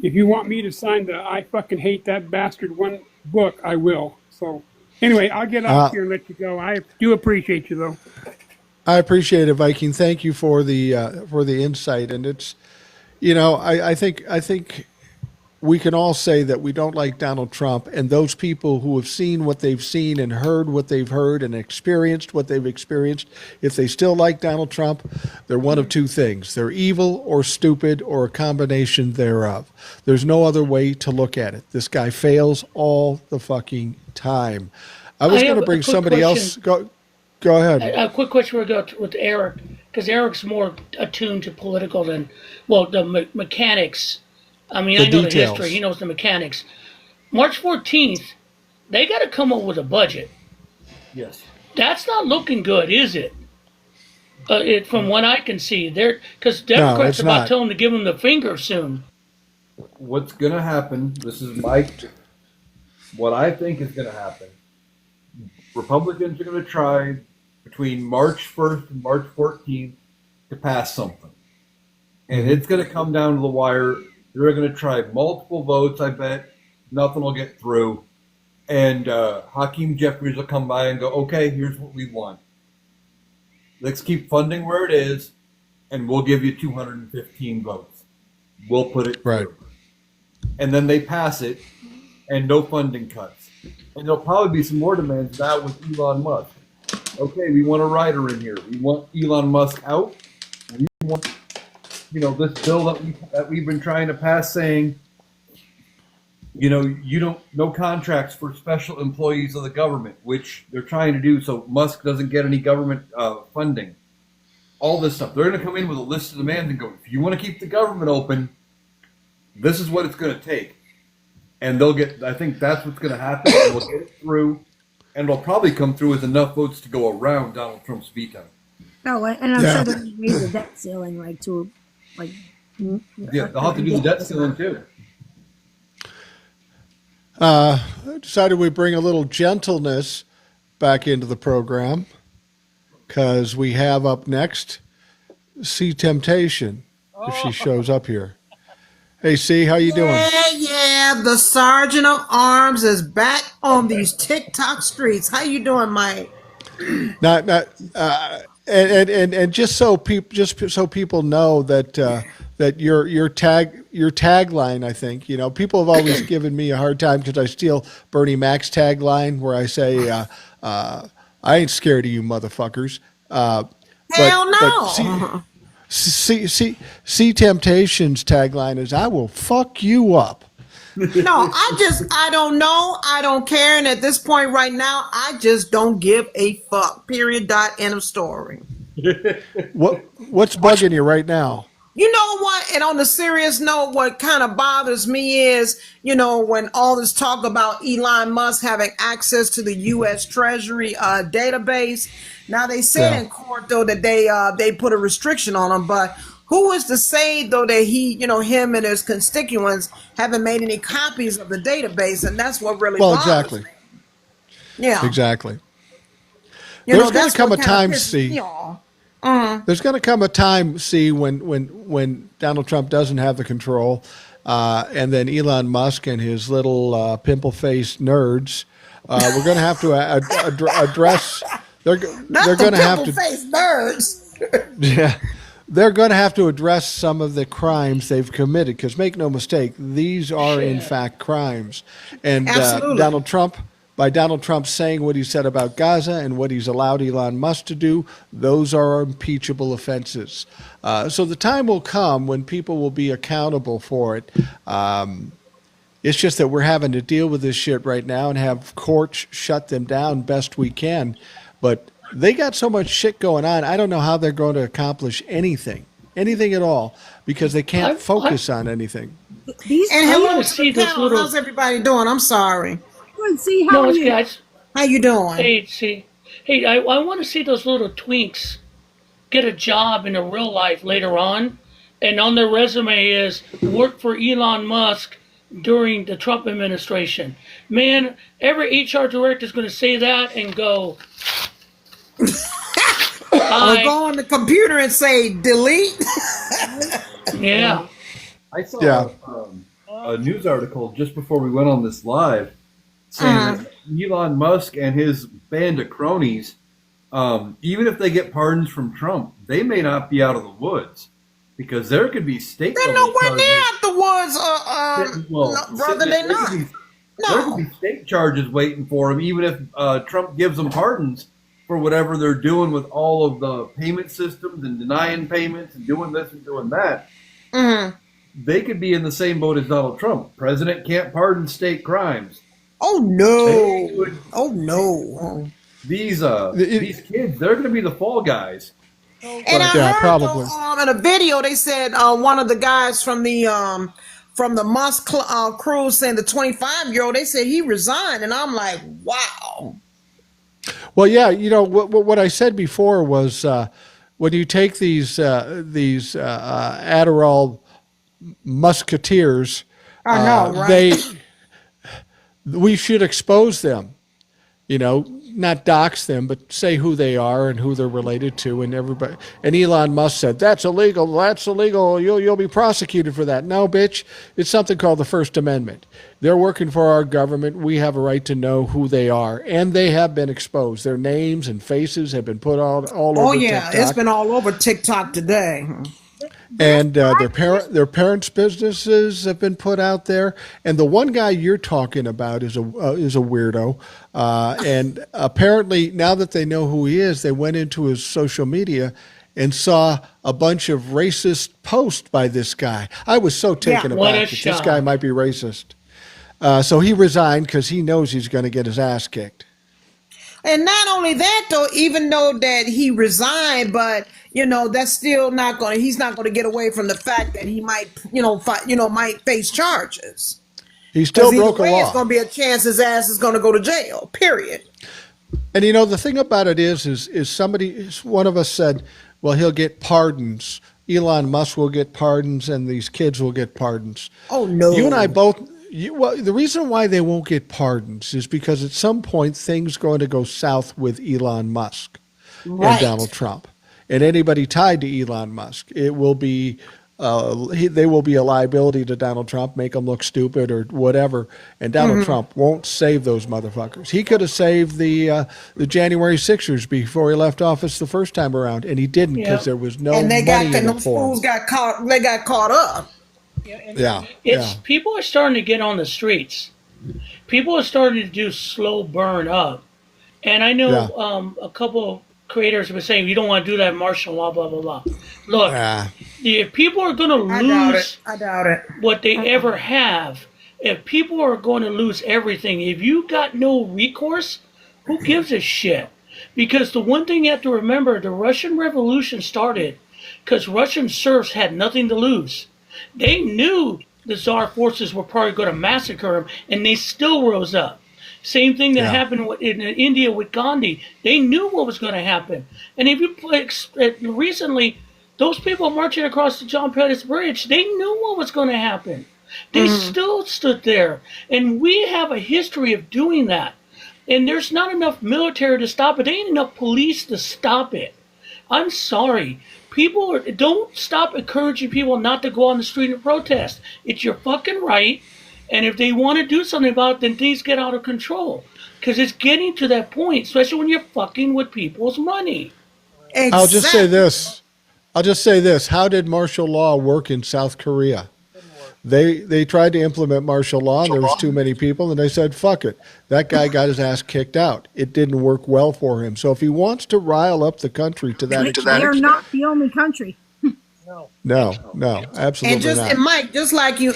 want me to sign the I fucking hate that bastard one book, I will. So anyway, I'll get off here and let you go. I do appreciate you though. I appreciate it, Viking. Thank you for the insight. And it's, I think we can all say that we don't like Donald Trump, and those people who have seen what they've seen and heard what they've heard and experienced what they've experienced, if they still like Donald Trump, they're one of two things. They're evil or stupid or a combination thereof. There's no other way to look at it. This guy fails all the fucking time. I was going to bring somebody else. Go ahead. A quick question we'll go with Eric, because Eric's more attuned to political than, well, the mechanics. I mean, I know the history. He knows the mechanics. March 14th, they got to come up with a budget. Yes. That's not looking good, is it? From what I can see, because Democrats are about to tell them to give them the finger soon. What's going to happen? This is what I think is going to happen. Republicans are going to try between March 1st and March 14th to pass something, and it's going to come down to the wire. They're going to try multiple votes. I bet nothing will get through. And Hakeem Jeffries will come by and go, okay, here's what we want. Let's keep funding where it is, and we'll give you 215 votes. We'll put it through. Right. And then they pass it, and no funding cuts. And there'll probably be some more demands now with Elon Musk. Okay, we want a writer in here. We want Elon Musk out. We want this bill that we've been trying to pass saying, no contracts for special employees of the government, which they're trying to do so Musk doesn't get any government funding. All this stuff. They're going to come in with a list of demands and go, if you want to keep the government open, this is what it's going to take. And I think that's what's going to happen. And we'll get it through. And it'll probably come through with enough votes to go around Donald Trump's veto. Oh, and I'm sure they're going to raise the debt ceiling, they'll have to do the debt ceiling too. Decided we bring a little gentleness back into the program because we have up next C Temptation, if she shows up here. Hey, C, how you doing? Yeah, the Sergeant of Arms is back on these TikTok streets. How you doing, Mike? And just so people know that that your tagline, I think, people have always given me a hard time because I steal Bernie Mac's tagline where I say I ain't scared of you motherfuckers. Hell no. See Temptation's tagline is I will fuck you up. No, I don't know. I don't care. And at this point right now, I just don't give a fuck. Period. Dot. End of story. What's bugging you right now? You know what? And on a serious note, what kind of bothers me is, when all this talk about Elon Musk having access to the U.S. Treasury database. Now they said in court though that they put a restriction on him, but who is to say though that he, him and his constituents haven't made any copies of the database, and that's what really bothers me. Yeah, exactly. There's going to come a time, see. There's going to come a time, see, when Donald Trump doesn't have the control, and then Elon Musk and his little pimple-faced nerds, we're going to have to address. They're going to have to pimple-faced nerds. Yeah, they're going to have to address some of the crimes they've committed. Because make no mistake, these are in fact crimes, and Donald Trump. By Donald Trump saying what he said about Gaza and what he's allowed Elon Musk to do, those are impeachable offenses. So the time will come when people will be accountable for it. It's just that we're having to deal with this shit right now and have courts shut them down best we can. But they got so much shit going on, I don't know how they're going to accomplish anything at all, because they can't focus on anything. These And I hello wanna to see the those panel. little. How's everybody doing? I'm sorry. good. See how No, are it's you? guys. How you doing? Hey, see. Hey, I want to see those little twinks get a job in the real life later on, and on their resume is work for Elon Musk during the Trump administration. Man, every HR director is going to say that and go, Or hi, go on the computer and say delete. yeah. I saw Yeah. a news article just before we went on this live saying that Elon Musk and his band of cronies, even if they get pardons from Trump, they may not be out of the woods because there could be state They're level nowhere near charges. out the woods, Well, no, brother. They're there not. could be- There could No. be state charges waiting for him, even if Trump gives them pardons for whatever they're doing with all of the payment systems and denying payments and doing this and doing that. Mhm. They could be in the same boat as Donald Trump. President can't pardon state crimes. Oh no. Oh no. These kids, they're going to be the fall guys. And I Yeah, heard probably. in a video they said one of the guys from the Musk crew saying the 25-year-old, they said he resigned, and I'm like, wow. Well, yeah, what I said before was when you take these Adderall musketeers, I know, right? we should expose them. Not dox them, but say who they are and who they're related to, and everybody. And Elon Musk said that's illegal. That's illegal. You'll be prosecuted for that. No, bitch. It's something called the First Amendment. They're working for our government. We have a right to know who they are, and they have been exposed. Their names and faces have been put all over. Oh yeah, TikTok. it's been all over TikTok today. And their parents' businesses have been put out there. And the one guy you're talking about is a weirdo. And apparently, now that they know who he is, they went into his social media and saw a bunch of racist posts by this guy. I was so taken What aback a that this shock. guy might be racist. So he resigned because he knows he's going to get his ass kicked. And not only that, though, even though that he resigned, but that's still not going. He's not going to get away from the fact that he might, might face charges. He still 'Cause either broke a way, law. It's going to be a chance his ass is going to go to jail. Period. And the thing about it is one of us said, well, he'll get pardons. Elon Musk will get pardons, and these kids will get pardons. Oh no! You and I both. Well, the reason why they won't get pardons is because at some point things going to go south with Elon Musk Right. and Donald Trump, and anybody tied to Elon Musk. It will be. They will be a liability to Donald Trump, make him look stupid or whatever, and Donald Trump won't save those motherfuckers. He could have saved the January Sixers before he left office the first time around, and he didn't because there was no And they money got in it those for fools him. got caught. They got caught up. Yeah, It's people are starting to get on the streets. People are starting to do slow burn up, and I know a couple creators have been saying you don't want to do that martial law, blah blah blah. Look, if people are going to lose I doubt it. what they ever have, if people are going to lose everything, if you got no recourse, who gives a shit? Because the one thing you have to remember, the Russian Revolution started because Russian serfs had nothing to lose. They knew the Tsar forces were probably going to massacre them, and they still rose up. Same thing that happened in India with Gandhi. They knew what was going to happen. And if you recently, those people marching across the John Pettis Bridge, they knew what was going to happen. They still stood there. And we have a history of doing that. And there's not enough military to stop it. There ain't enough police to stop it. I'm sorry. Don't stop encouraging people not to go on the street and protest. It's your fucking right. And if they want to do something about it, then things get out of control. Because it's getting to that point, especially when you're fucking with people's money. Exactly. I'll just say this. How did martial law work in South Korea? They tried to implement martial law, and there was too many people, and they said, fuck it. That guy got his ass kicked out. It didn't work well for him. So if he wants to rile up the country to that extent. They are not the only country. No, absolutely And not. and Mike, just like you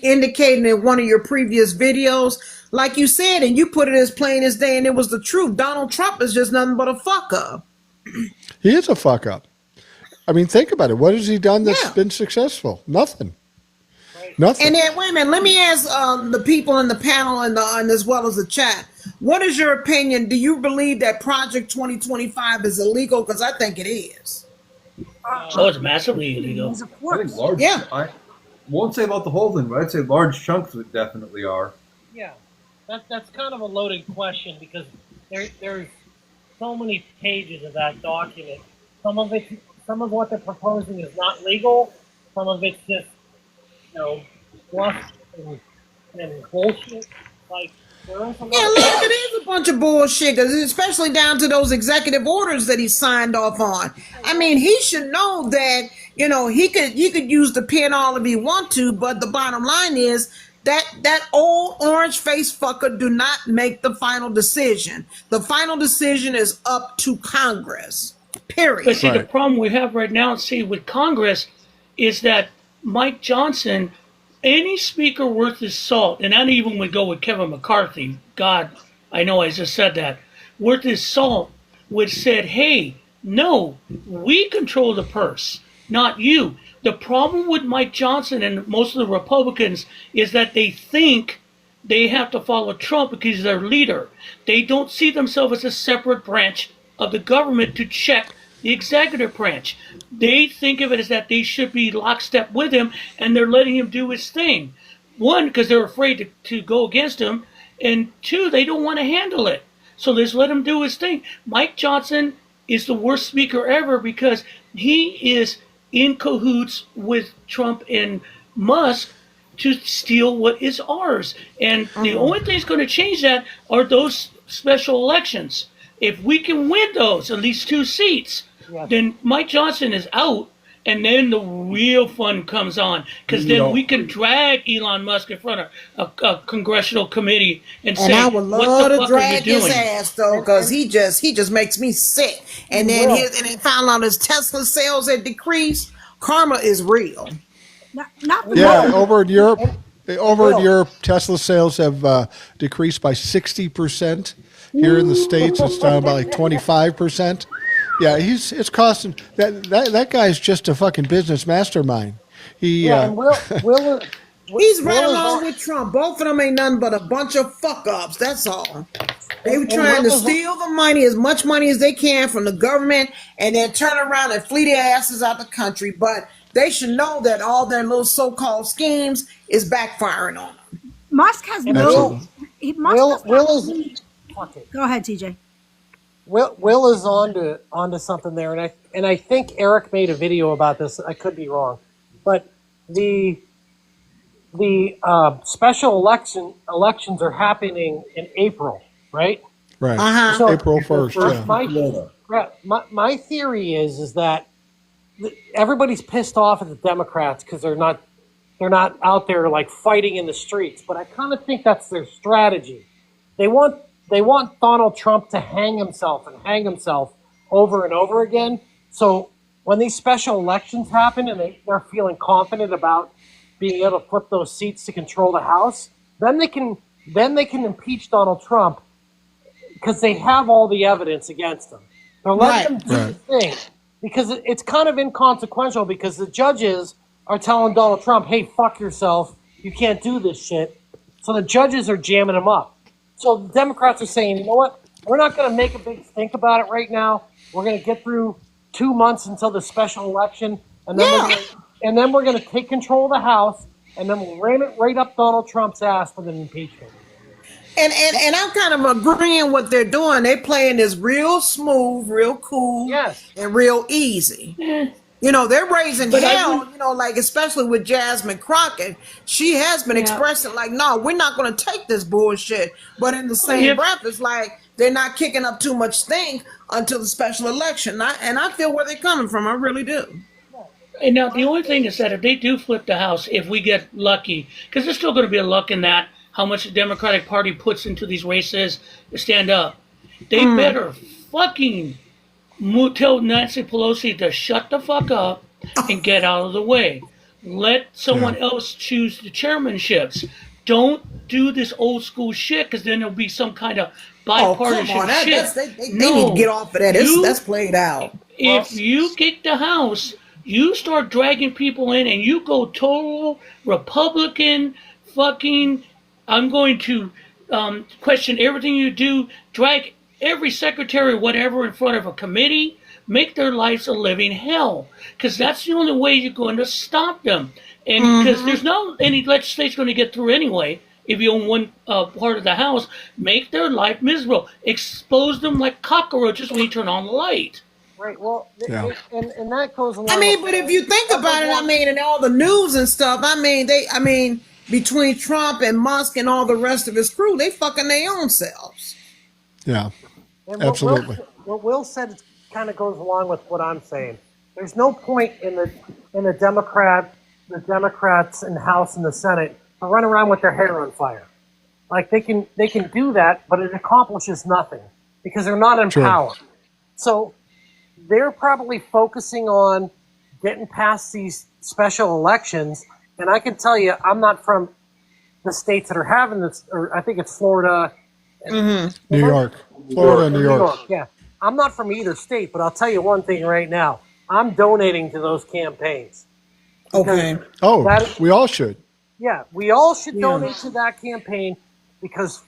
indicated in one of your previous videos, like you said, and you put it as plain as day, and it was the truth. Donald Trump is just nothing but a fuck up. He is a fuck up. I mean, think about it. What has he done that's been successful? Nothing. Nothing. And then, wait a minute, let me ask the people in the panel and as well as the chat. What is your opinion? Do you believe that Project 2025 is illegal? Because I think it is. Oh, it's massively illegal. Of I think course. large. Yeah. I won't say about the whole thing, but I'd say large chunks of it definitely are. Yeah, that's kind of a loaded question because there's so many pages of that document. Some of what they're proposing is not legal. Some of it's just fluff and bullshit. Like there is a lot Yeah, of- look, it is a bunch of bullshit, especially down to those executive orders that he signed off on. I mean, he should know that, he could use the pen all if he want to, but the bottom line is that old orange faced fucker do not make the final decision. The final decision is up to Congress. Period. But see, the Right. problem we have right now, with Congress, is that Mike Johnson, any speaker worth his salt, and I even would go with Kevin McCarthy. God, I know I just said that. Worth his salt would said, "Hey, no, we control the purse, not you." The problem with Mike Johnson and most of the Republicans is that they think they have to follow Trump because he's their leader. They don't see themselves as a separate branch of the government to check the executive branch. They think of it as that they should be lockstep with him and they're letting him do his thing. One, because they're afraid to go against him, and two, they don't want to handle it. So they just let him do his thing. Mike Johnson is the worst speaker ever because he is in cahoots with Trump and Musk to steal what is ours. And the only thing that's going to change that are those special elections. If we can win those, at least 2 seats, then Mike Johnson is out, and then the real fun comes on. Because then we can drag Elon Musk in front of a congressional committee and say, And I would what the love to fuck are you drag his doing? ass though, because he just makes me sick. And then they found out his Tesla sales had decreased. Karma is real. Not the Yeah, moment. over in Europe, Tesla sales have decreased by 60%. Here in the States, it's down by like 25%. Yeah, it's costing that guy's just a fucking business mastermind. He and Will He's right along with Trump. Both of them ain't nothing but a bunch of fuck ups. That's all. They were trying to steal the money, as much money as they can from the government, and then turn around and flee their asses out the country. But they should know that all their little so-called schemes is backfiring on them. Musk has no. Absolutely. Will is Go ahead, TJ. Will is onto something there, and I think Eric made a video about this. I could be wrong, but the special elections are happening in April, right? Right. Uh-huh. April 1st. Yeah. My theory is that everybody's pissed off at the Democrats because they're not out there like fighting in the streets. But I kind of think that's their strategy. They want Donald Trump to hang himself over and over again. So when these special elections happen and they're feeling confident about being able to flip those seats to control the House, then they can impeach Donald Trump because they have all the evidence against him. They're letting them do the thing because it's kind of inconsequential because the judges are telling Donald Trump, "Hey, fuck yourself. You can't do this shit." So the judges are jamming him up. So the Democrats are saying, you know what? We're not going to make a big stink about it right now. We're going to get through 2 months until the special election, and then we're going to take control of the House, and then we'll ram it right up Donald Trump's ass with an impeachment. And I'm kind of agreeing what they're doing. They're playing this real smooth, real cool, and real easy. They're raising hell, like especially with Jasmine Crockett. She has been expressing like, no, we're not going to take this bullshit. But in the same breath, it's like they're not kicking up too much stink until the special election. And I feel where they're coming from. I really do. And now the only thing is that if they do flip the House, if we get lucky, because there's still going to be a luck in that, how much the Democratic Party puts into these races to stand up, they better fucking tell Nancy Pelosi to shut the fuck up and get out of the way. Let someone else choose the chairmanships. Don't do this old school shit because then there'll be some kind of bipartisan shit. They need to get off of that. That's played out. If you kick the House, You start dragging people in and you go total Republican fucking, I'm going to question everything you do, drag every secretary or whatever in front of a committee, make their lives a living hell. Because that's the only way you're going to stop them. And because there's not any legislation going to get through anyway, if you own one part of the house, make their life miserable. Expose them like cockroaches when you turn on the light. Right. Well, Yeah. and that goes along. I mean, but if you think about it, I mean, and all the news and stuff, I mean, between Trump and Musk and all the rest of his crew, they fucking their own selves. Yeah. And Absolutely. What Will said kind of goes along with what I'm saying. There's no point in the Democrats in the House and the Senate to run around with their hair on fire. Like they can do that, but it accomplishes nothing because they're not in True. power. So they're probably focusing on getting past these special elections. And I can tell you, I'm not from the states that are having this, or I think it's Florida. New York. Florida, New York. Yeah. I'm not from either state, but I'll tell you one thing right now. I'm donating to those campaigns. Okay. Oh, That- we all should. Yeah, we all should donate to that campaign because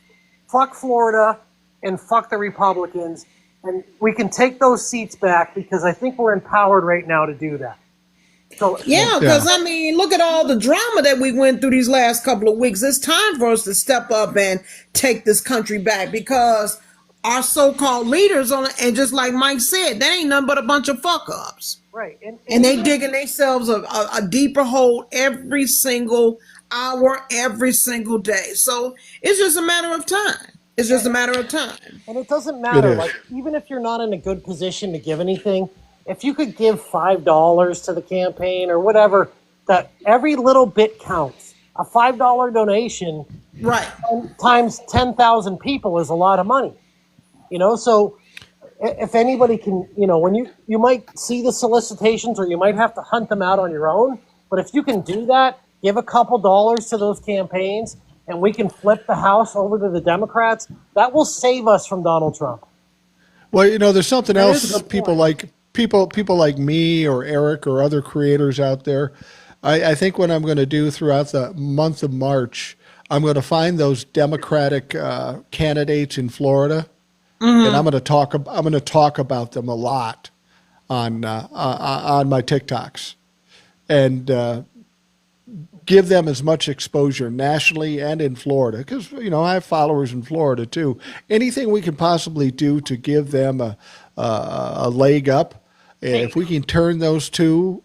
fuck Florida and fuck the Republicans. And we can take those seats back because I think we're empowered right now to do that. So Yeah, because I mean, look at all the drama that we went through these last couple of weeks. It's time for us to step up and take this country back because our so-called leaders and just like Mike said, they ain't nothing but a bunch of fuck ups. right. And they digging themselves a deeper hole every single hour, every single day. So it's just a matter of time. It's just a matter of time. And it doesn't matter. It is. Like, even if you're not in a good position to give anything, if you could give $5 to the campaign or whatever, that every little bit counts. A $5 donation Right. times 10,000 people is a lot of money. You know, so if anybody can, you know, when you might see the solicitations or you might have to hunt them out on your own, but if you can do that, give a couple dollars to those campaigns and we can flip the House over to the Democrats, that will save us from Donald Trump. Well, you know, there's something That is a else good people point. like people like me or Eric or other creators out there. I think what I'm going to do throughout the month of March, I'm going to find those Democratic candidates in Florida, and I'm going to talk about them a lot on my TikToks, and give them as much exposure nationally and in Florida, because you know I have followers in Florida too. Anything we can possibly do to give them a leg up, if we can turn those two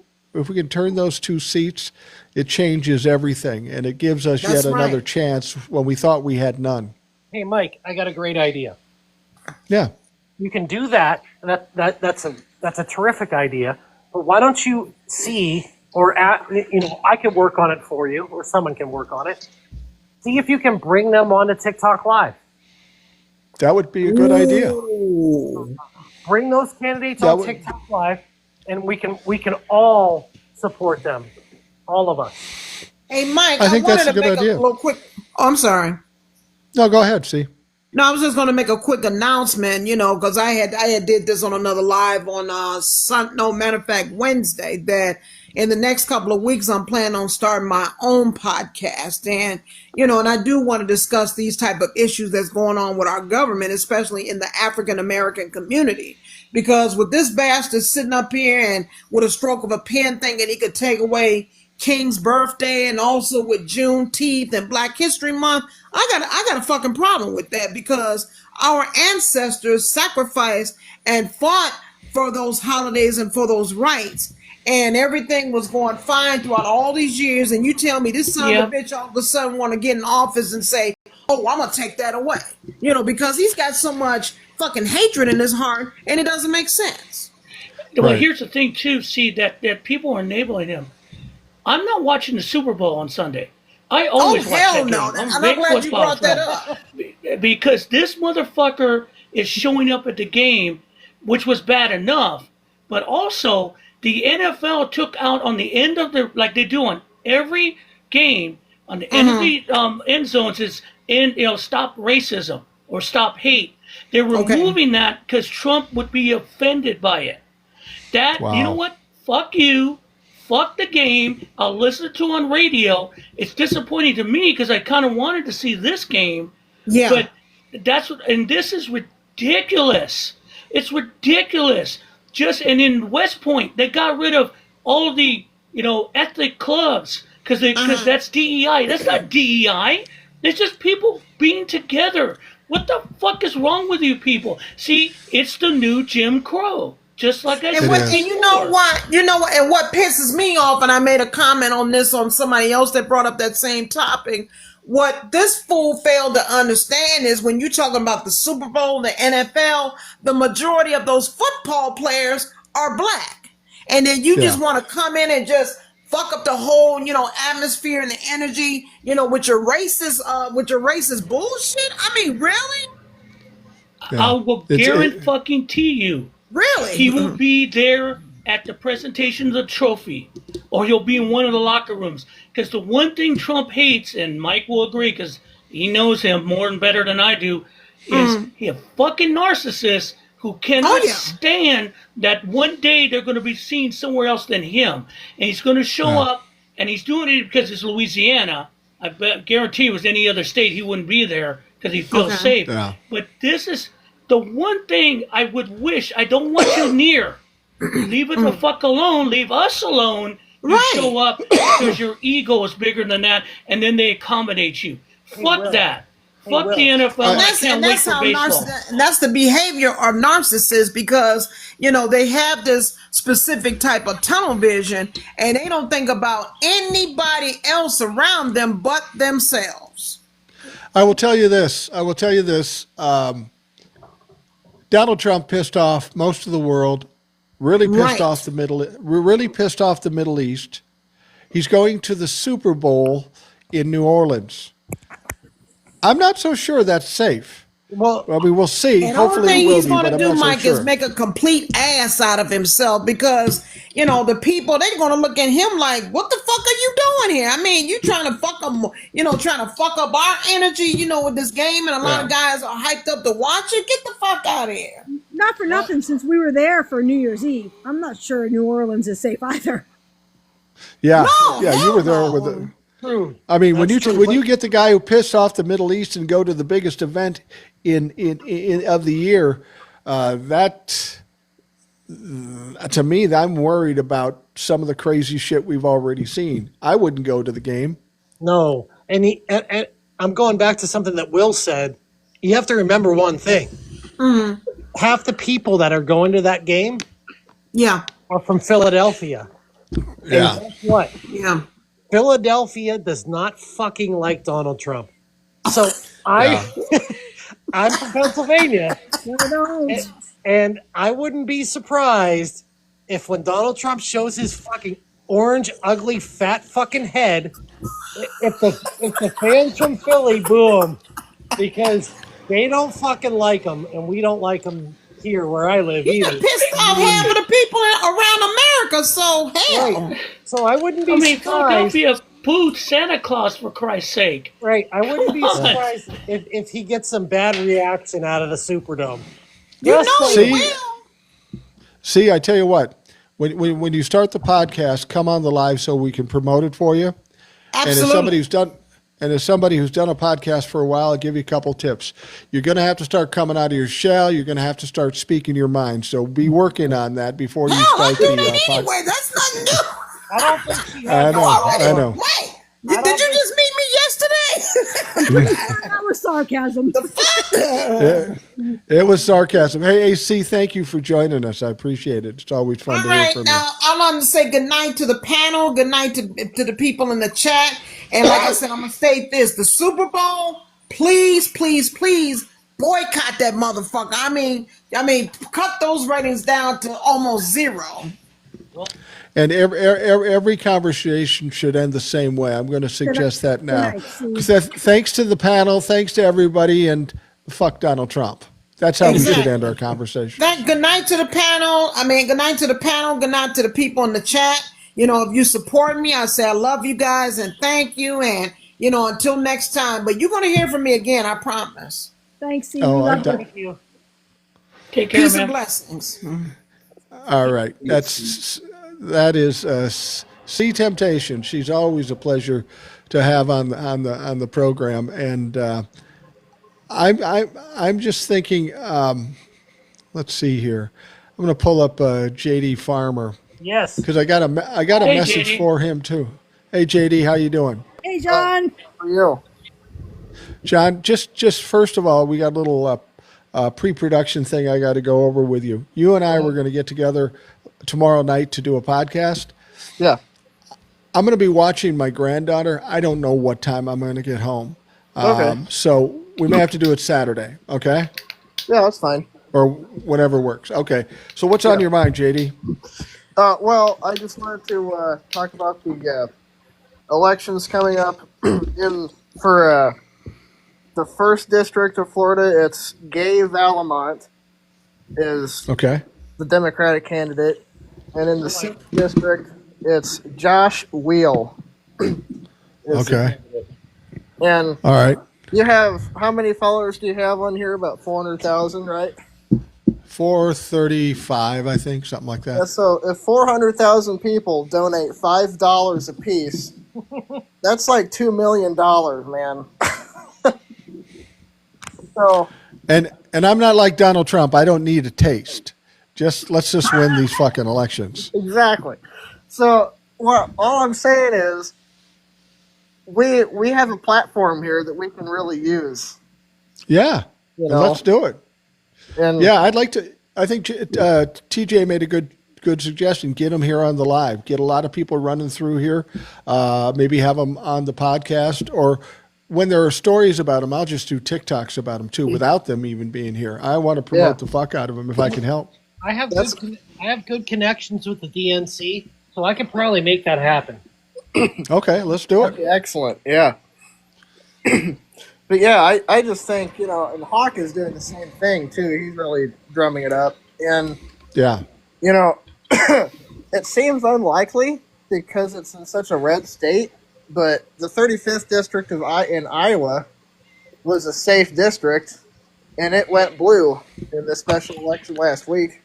seats, it changes everything, and it gives us That's yet another right. chance when we thought we had none. Hey, Mike, I got a great idea. Yeah. You can do that. That's a terrific idea. But why don't you see, or I can work on it for you, or someone can work on it. See if you can bring them onto TikTok Live. That would be a good idea. Bring those candidates That on would- TikTok Live, and we can all support them, all of us. Hey, Mike, I think wanted that's a to good make idea. a little quick. Oh, I'm sorry. No, go ahead. See. No, I was just going to make a quick announcement, you know, because I had did this on another live on matter of fact, Wednesday, that in the next couple of weeks, I'm planning on starting my own podcast. And, you know, and I do want to discuss these type of issues that's going on with our government, especially in the African American community. Because with this bastard sitting up here and with a stroke of a pen thinking he could take away King's birthday and also with Juneteenth and Black History Month, I got a fucking problem with that because our ancestors sacrificed and fought for those holidays and for those rights, and everything was going fine throughout all these years. And you tell me this son of a bitch all of a sudden want to get in office and say, "Oh, I'm gonna take that away," you know, because he's got so much fucking hatred in his heart, and it doesn't make sense. Well, Right. here's the thing too. See that people are enabling him. I'm not watching the Super Bowl on Sunday. I always watch hell that no! game. And a I'm big glad you football brought that fan. up. Because this motherfucker is showing up at the game, which was bad enough, but also the NFL took out on the end of the, like they do on every game, on the end of the end zones is stop racism or stop hate. They're removing that because Trump would be offended by it. That, Wow. you know what? Fuck you. fuck the game. I'll listen to on radio. It's disappointing to me because I kind of wanted to see this game. Yeah. But and this is ridiculous. It's ridiculous. And in West Point, they got rid of all the, ethnic clubs because that's DEI. That's not DEI. It's just people being together. What the fuck is wrong with you people? See, it's the new Jim Crow. Just like I said. And you know what? And what pisses me off, and I made a comment on this on somebody else that brought up that same topic. What this fool failed to understand is when you're talking about the Super Bowl, the NFL, the majority of those football players are black. And then you just want to come in and just fuck up the whole, atmosphere and the energy, with your racist bullshit. I mean, really? I will guarantee you. Really? He will be there at the presentation of the trophy, or he'll be in one of the locker rooms. Because the one thing Trump hates, and Mike will agree because he knows him more and better than I do, is he a fucking narcissist who cannot stand that one day they're going to be seen somewhere else than him. And he's going to show up, and he's doing it because it's Louisiana. I guarantee it was any other state, he wouldn't be there because he feels safe. Yeah. But this is the one thing I would wish. I don't want you near. Leave it the fuck alone. Leave us alone. You show up because your ego is bigger than that, and then they accommodate you. Fuck that. Fuck the NFL. I can't wait for baseball. That's the behavior of narcissists because, they have this specific type of tunnel vision, and they don't think about anybody else around them but themselves. I will tell you this. Donald Trump pissed off most of the world, really pissed off the Middle East. He's going to the Super Bowl in New Orleans. I'm not so sure that's safe. Well, we'll see. And hopefully, the only thing he's going to do, Mike, is make a complete ass out of himself because the people they're going to look at him like, "What the fuck are you doing here?" I mean, you trying to fuck them, trying to fuck up our energy, with this game, and a lot of guys are hyped up to watch it. Get the fuck out of here! Not for nothing, since we were there for New Year's Eve, I'm not sure New Orleans is safe either. Yeah, you were there with it. I mean, when you get the guy who pissed off the Middle East and go to the biggest event in of the year, that to me, I'm worried about some of the crazy shit we've already seen. I wouldn't go to the game. No, and I'm going back to something that Will said. You have to remember one thing: half the people that are going to that game, are from Philadelphia. Yeah. And guess what? Yeah. Philadelphia does not fucking like Donald Trump. So I'm from Pennsylvania, and I wouldn't be surprised if when Donald Trump shows his fucking orange, ugly, fat fucking head, if the fans from Philly boo him because they don't fucking like him, and we don't like him here where I live either. He pissed off half of the people around America, so hell. Right. So I wouldn't be surprised. Philadelphia booed Santa Claus, for Christ's sake. Right. I wouldn't be surprised if he gets some bad reaction out of the Superdome. See, I tell you what, when you start the podcast, come on the live so we can promote it for you. Absolutely. And as somebody who's done a podcast for a while, I'll give you a couple tips. You're going to have to start coming out of your shell. You're going to have to start speaking your mind. So be working on that before you start the podcast. Anyway, that's nothing new. I don't think she has. I know. Wait, did you just meet me yesterday? That was sarcasm. It was sarcasm. Hey, AC, thank you for joining us. I appreciate it. It's always fun to hear from you. Now, I want to say good night to the panel. Good night to the people in the chat. And like I said, I'm going to state this. The Super Bowl, please, please, please boycott that motherfucker. I mean, cut those ratings down to almost zero. And every conversation should end the same way. I'm going to suggest that now. Thanks to the panel, thanks to everybody, and fuck Donald Trump. That's how we should end our conversation. Good night to the panel. Good night to the panel. Good night to the people in the chat. If you support me, I say I love you guys and thank you. And, until next time. But you're going to hear from me again, I promise. Thanks, Steve. Thank you. Take care, Peace man. and blessings. All right. That is C Temptation. She's always a pleasure to have on the program, and I'm just thinking. Let's see here. I'm going to pull up JD Farmer Yes. because I got a Hey, message JD. for him too. Hey JD, how you doing? Hey, John. For you. John, just first of all, we got a little pre-production thing I got to go over with you. You and I were going to get together tomorrow night to do a podcast. Yeah. I'm going to be watching my granddaughter. I don't know what time I'm going to get home. Okay. So we may have to do it Saturday, okay? Yeah, that's fine. Or whatever works. Okay. So what's on your mind, JD? Well, I just wanted to talk about the elections coming up for the first district of Florida. It's Gay Valamont is Okay. the Democratic candidate, and in the 6th district, it's Josh Wheel. is the Okay. candidate. And All right. you have, how many followers do you have on here? About 400,000, right? 435, I think, something like Yeah, that. so if 400,000 people donate $5 a piece, that's like $2 million, man. So, And I'm not like Donald Trump. I don't need a taste. Let's just win these fucking elections. exactly. So, all I'm saying is, we have a platform here that we can really use. Yeah. You And know, let's do it. and Yeah, I'd like to. I think TJ made a good suggestion. Get them here on the live. Get a lot of people running through here. Maybe have them on the podcast, or when there are stories about them, I'll just do TikToks about them too, without them even being here. I want to promote the fuck out of them if I can help. I have That's- I have good connections with the DNC, so I could probably make that happen. Okay, let's do it. Okay, excellent. Yeah. But yeah, I just think, and Hawk is doing the same thing too. He's really drumming it up. And, Yeah. it seems unlikely because it's in such a red state, but the 35th district in Iowa was a safe district, and it went blue in the special election last week.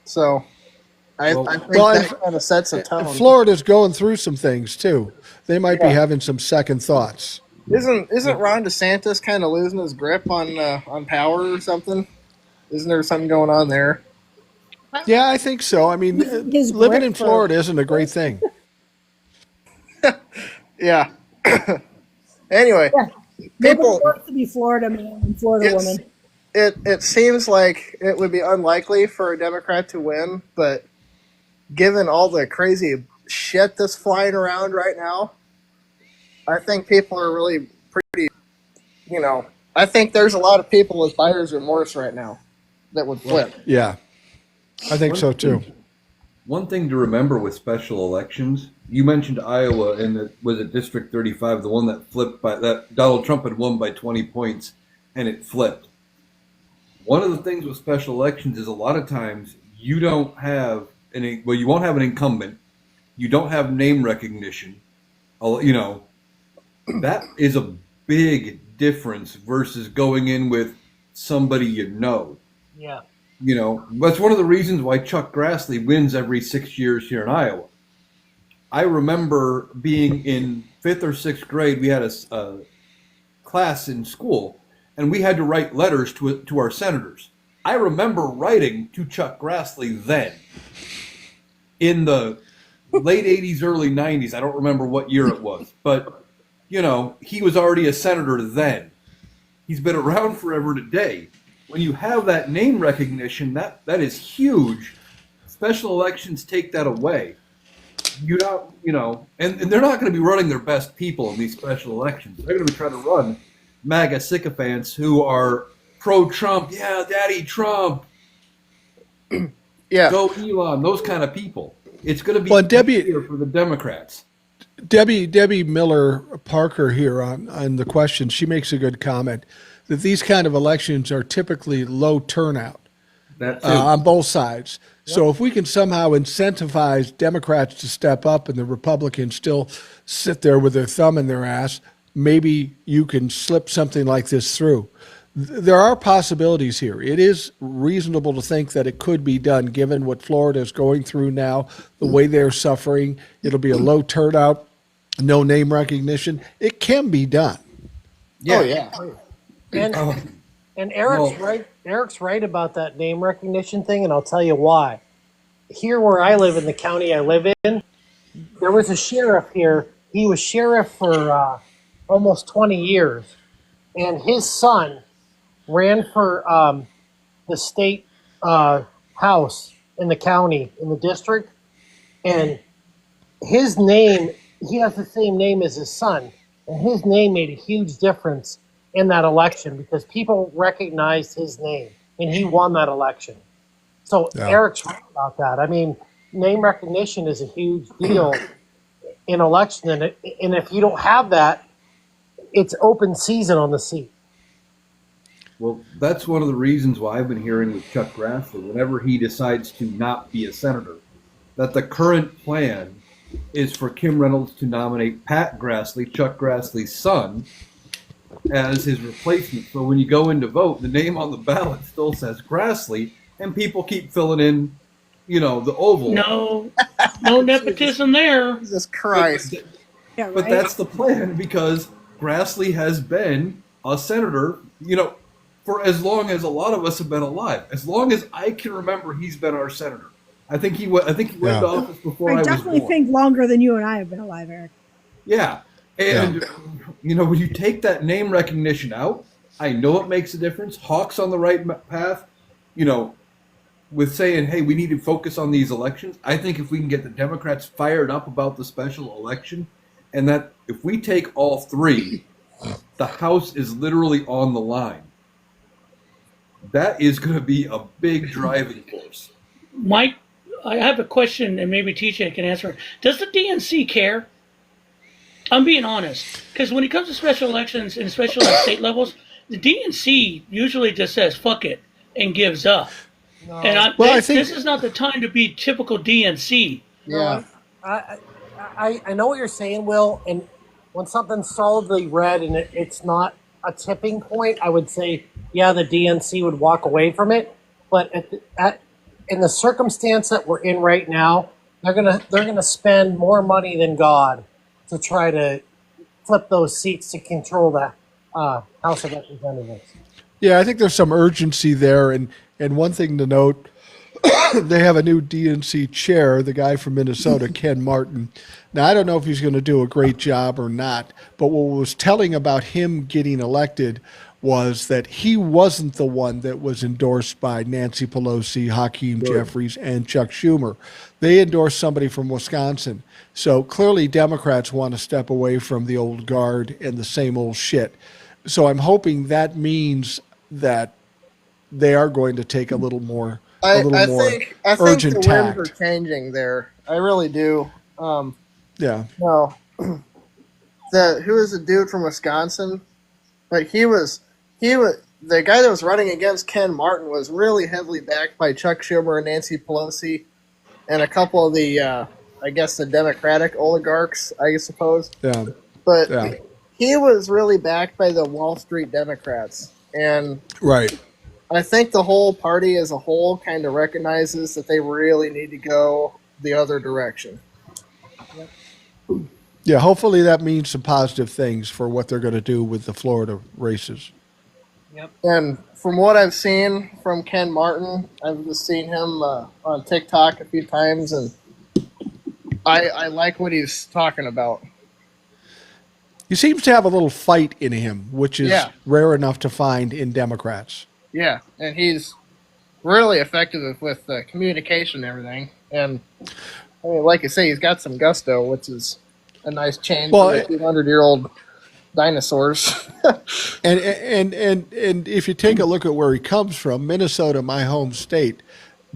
So I think that kind of sets a tone. Florida's going through some things too. They might be having some second thoughts. Isn't Ron DeSantis kind of losing his grip on power or something? Isn't there something going on there? Yeah, I think so. I mean, His living grip in Florida isn't a great thing. Yeah. Anyway, Nobody people, wants to be Florida man and Florida It's- woman. it seems like it would be unlikely for a Democrat to win, but given all the crazy shit that's flying around right now, I think people are really pretty. I think there's a lot of people with buyer's remorse right now that would flip. Yeah, I think so too. One thing to remember with special elections, you mentioned Iowa, and was it District 35, the one that flipped that Donald Trump had won by 20 points, and it flipped. One of the things with special elections is a lot of times you don't have you won't have an incumbent, you don't have name recognition, that is a big difference versus going in with somebody you know. Yeah. That's one of the reasons why Chuck Grassley wins every 6 years here in Iowa. I remember being in 5th or 6th grade, we had a class in school, and we had to write letters to our senators. I remember writing to Chuck Grassley then, in the late 80s, early 90s. I don't remember what year it was, but, he was already a senator then. He's been around forever today. When you have that name recognition, that is huge. Special elections take that away. And they're not going to be running their best people in these special elections. They're going to be trying to run MAGA sycophants who are pro-Trump. Yeah, Daddy Trump. Yeah. Go Elon. Those kind of people. It's going to be Well, Debbie- easier for the Democrats. Debbie Miller Parker here on the question, she makes a good comment that these kind of elections are typically low turnout That's it. on both sides. So if we can somehow incentivize Democrats to step up and the Republicans still sit there with their thumb in their ass, maybe you can slip something like this through. there are possibilities here. It is reasonable to think that it could be done given what Florida is going through now, the way they're suffering. It'll be a low turnout, no name recognition. It can be done. Yeah. Oh yeah. And Eric's right. Eric's right about that name recognition thing, and I'll tell you why. Here, where I live in the county I live in, there was a sheriff here. He was sheriff for almost 20 years, and his son ran for the state house in the county, in the district, and his name, he has the same name as his son, and his name made a huge difference in that election because people recognized his name, and he won that election. So Eric's right about that. I mean, name recognition is a huge deal in election, and if you don't have that, it's open season on the seat. Well, that's one of the reasons why I've been hearing with Chuck Grassley, whenever he decides to not be a senator, that the current plan is for Kim Reynolds to nominate Pat Grassley, Chuck Grassley's son, as his replacement. So when you go in to vote, the name on the ballot still says Grassley, and people keep filling in, the oval. No nepotism there. Jesus Christ. But that's the plan because Grassley has been a senator, for as long as a lot of us have been alive. As long as I can remember, he's been our senator. I think he went to office before I was born. I definitely think longer than you and I have been alive, Eric. Yeah. And, when you take that name recognition out, I know it makes a difference. Hawk's on the right path, with saying, hey, we need to focus on these elections. I think if we can get the Democrats fired up about the special election, and that if we take all three, the House is literally on the line. That is going to be a big driving force. Mike, I have a question, and maybe TJ can answer it. Does the DNC care? I'm being honest, because when it comes to special elections, and especially at state levels, the DNC usually just says "fuck it" and gives up. No. And I think this is not the time to be typical DNC. Yeah, I know what you're saying, Will. And when something's solidly red and it's not a tipping point, I would say, yeah, the DNC would walk away from it. But in the circumstance that we're in right now, they're gonna spend more money than God to try to flip those seats to control the House of Representatives. Yeah, I think there's some urgency there, and one thing to note, they have a new DNC chair, the guy from Minnesota, Ken Martin. Now, I don't know if he's going to do a great job or not, but what was telling about him getting elected was that he wasn't the one that was endorsed by Nancy Pelosi, Hakeem Jeffries, and Chuck Schumer. They endorsed somebody from Wisconsin. So clearly Democrats want to step away from the old guard and the same old shit. So I'm hoping that means that they are going to take a little more urgent I think the tact. winds are changing there. I really do. Yeah. No. Who was the dude from Wisconsin? Like he was the guy that was running against Ken Martin was really heavily backed by Chuck Schumer and Nancy Pelosi and a couple of the I guess the Democratic oligarchs, I suppose. Yeah. But he was really backed by the Wall Street Democrats. And right. I think the whole party as a whole kind of recognizes that they really need to go the other direction. Yeah, hopefully that means some positive things for what they're going to do with the Florida races. Yep. And from what I've seen from Ken Martin, I've just seen him on TikTok a few times, and I like what he's talking about. He seems to have a little fight in him, which is rare enough to find in Democrats. Yeah, and he's really effective with communication and everything. And I mean, like I say, he's got some gusto, which is a nice change for 200-year-old dinosaurs. and if you take a look at where he comes from, Minnesota, my home state,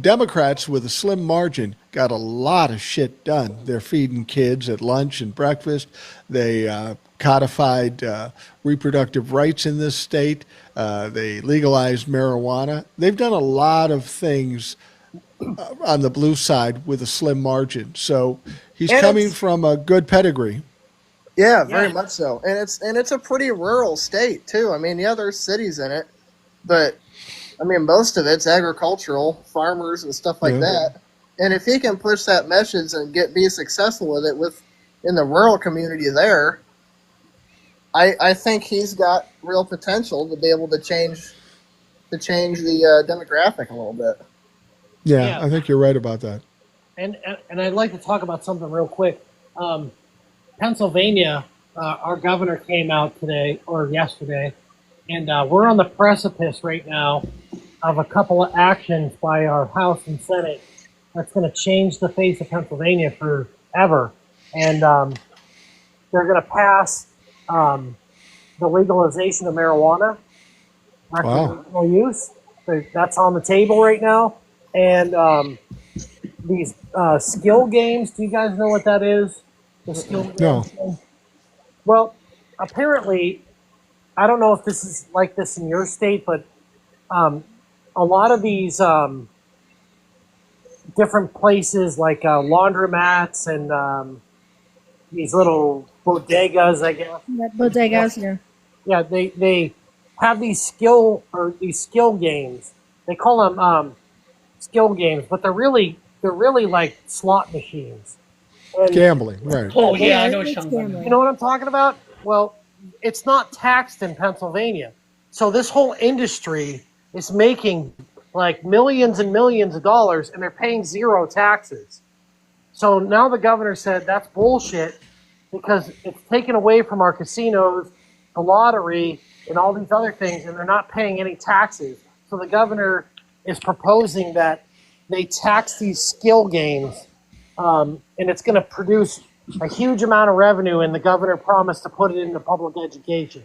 Democrats with a slim margin got a lot of shit done. They're feeding kids at lunch and breakfast. They codified reproductive rights in this state. They legalized marijuana. They've done a lot of things on the blue side with a slim margin. So he's coming from a good pedigree. Yeah, very much so. And it's a pretty rural state too. I mean, yeah, there's cities in it, but I mean, most of it's agricultural, farmers and stuff like that. And if he can push that message and be successful with it in the rural community there, I think he's got real potential to be able to change the demographic a little bit. Yeah, I think you're right about that. And I'd like to talk about something real quick. Pennsylvania, our governor came out today or yesterday, and we're on the precipice right now of a couple of actions by our House and Senate that's going to change the face of Pennsylvania forever. And they're going to pass the legalization of marijuana, recreational use. That's on the table right now. And these skill games, do you guys know what that is? The skill games? No. Well, apparently, I don't know if this is like this in your state, but a lot of these different places like laundromats and these little bodegas, I guess. Yeah, bodegas, yeah. Yeah, they have these skill games. They call them skill games, but they're really like slot machines. And Gambling, right. Oh, yeah, I know what it's you're talking about. gambling. you know what I'm talking about? Well, it's not taxed in Pennsylvania. So this whole industry is making like millions and millions of dollars, and they're paying zero taxes. So now the governor said that's bullshit because it's taken away from our casinos, the lottery, and all these other things, and they're not paying any taxes. So the governor is proposing that they tax these skill games, and it's going to produce a huge amount of revenue, and the governor promised to put it into public education.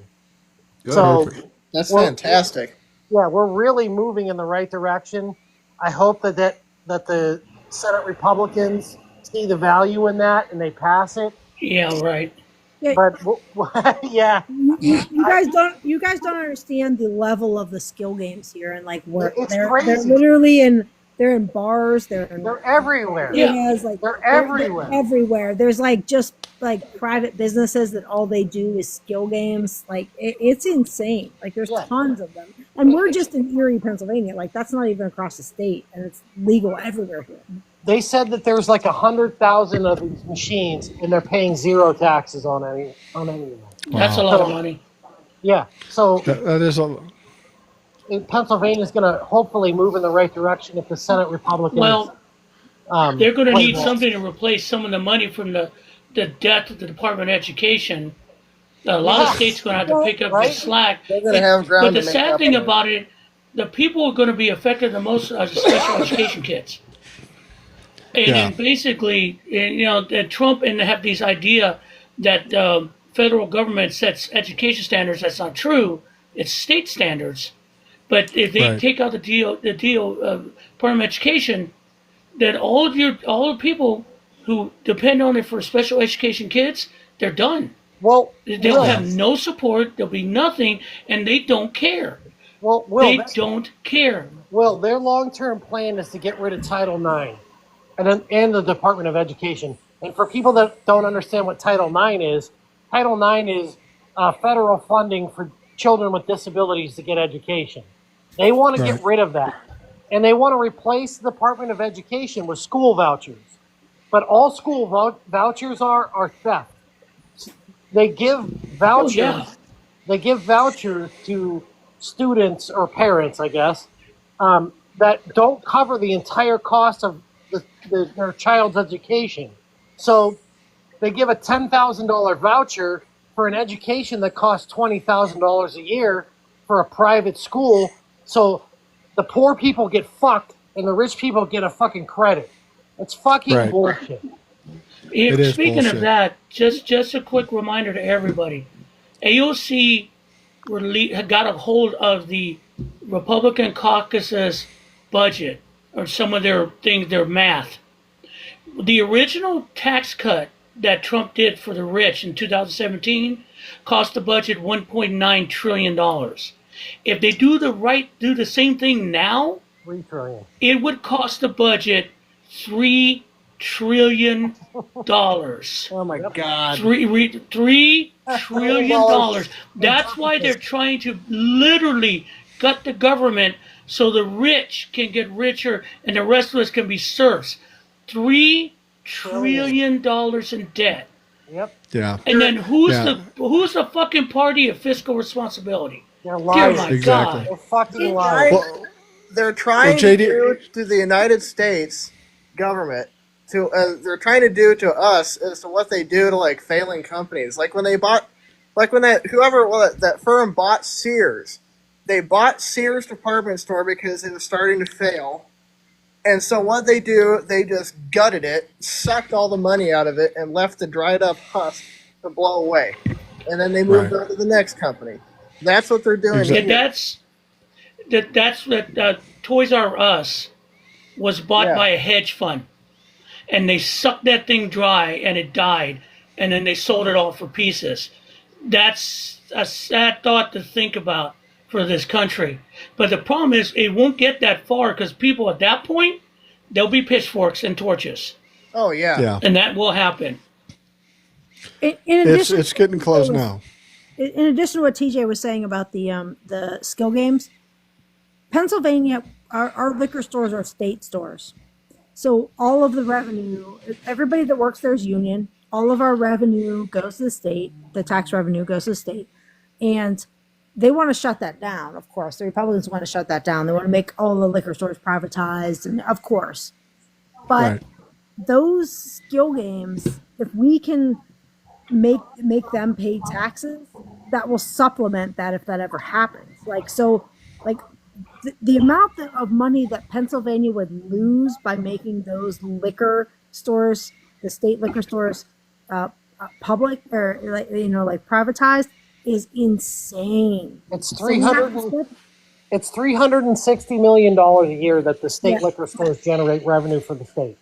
Good. So That's Well, fantastic. yeah, we're really moving in the right direction. I hope that the Senate Republicans see the value in that and they pass it. Yeah, right. Yeah, But yeah, you guys don't understand the level of the skill games here, and like where It's they're crazy. literally they're in bars, they're in they're everywhere. Yeah. areas, like They're everywhere. everywhere. There's like just like private businesses that all they do is skill games. Like it's insane. Like there's Yeah. tons of them, and we're just in Erie, Pennsylvania. Like that's not even across the state, and it's legal everywhere here. They said that there's like 100,000 of these machines, and they're paying zero taxes on any of them. That's a lot of money. Yeah, so That is a Pennsylvania is going to hopefully move in the right direction if the Senate Republicans. Well, they're going to play need ball. something to replace some of the money from the debt of the Department of Education. A lot of states are going to have to pick up the Right. slack. They're going to have ground But the to make sad up thing for it. about it, the people who are going to be affected the most are the special education kids. And basically, that Trump and they have this idea that federal government sets education standards. That's not true. It's state standards. But if they take out the Department of Education, then all the people who depend on it for special education kids, they're done. Well, They'll have no support. There'll be nothing, and they don't care. Well, They don't care. Well, their long-term plan is to get rid of Title IX and the Department of Education. And for people that don't understand what Title IX is federal funding for children with disabilities to get education. They want to get rid of that. And they want to replace the Department of Education with school vouchers. But all school vouchers are theft. They give vouchers. yeah. They give vouchers to students or parents, I guess, that don't cover the entire cost of their child's education. So they give a $10,000 voucher for an education that costs $20,000 a year for a private school. So the poor people get fucked and the rich people get a fucking credit. It's fucking bullshit. It is Speaking bullshit. of that, just a quick reminder to everybody: AOC got a hold of the Republican caucus's budget or some of their things, their math. The original tax cut that Trump did for the rich in 2017 cost the budget $1.9 trillion. If they do the same thing now, $3 trillion. it would cost the budget $3 trillion. Oh my God. $3 trillion. That's why they're trying to literally gut the government so the rich can get richer and the rest of us can be serfs. $3 trillion in debt. Yep. Yeah. And then who's Yeah. the fucking party of fiscal responsibility? They're Dear lying. my Exactly. They're God. fucking lying. Well, They're trying JD to do to the United States government to they're trying to do to us as to what they do to like failing companies. Like when they bought, like when that firm bought Sears, they bought Sears department store because it was starting to fail. And so what they do, they just gutted it, sucked all the money out of it, and left the dried up husk to blow away. And then they moved Right. on to the next company. That's what they're doing. Exactly. And that's what Toys R Us was bought Yeah. by a hedge fund, and they sucked that thing dry, and it died, and then they sold it all for pieces. That's a sad thought to think about for this country. But the problem is, it won't get that far because people at that point, there'll be pitchforks and torches, Oh yeah. Yeah. and that will happen. In addition, It's getting close now. in addition to what TJ was saying about the skill games, Pennsylvania, our liquor stores are state stores. So all of the revenue, everybody that works there is union. All of our revenue goes to the state. The tax revenue goes to the state. And they want to shut that down, of course. The Republicans want to shut that down. They want to make all the liquor stores privatized, and of course. But Right. those skill games, if we can make them pay taxes, that will supplement that if that ever happens. The amount of money that Pennsylvania would lose by making those liquor stores, the state liquor stores, public or like privatized, is insane. It's So we have to 300. It's $360 million a year that the state Yeah. liquor stores generate revenue for the state.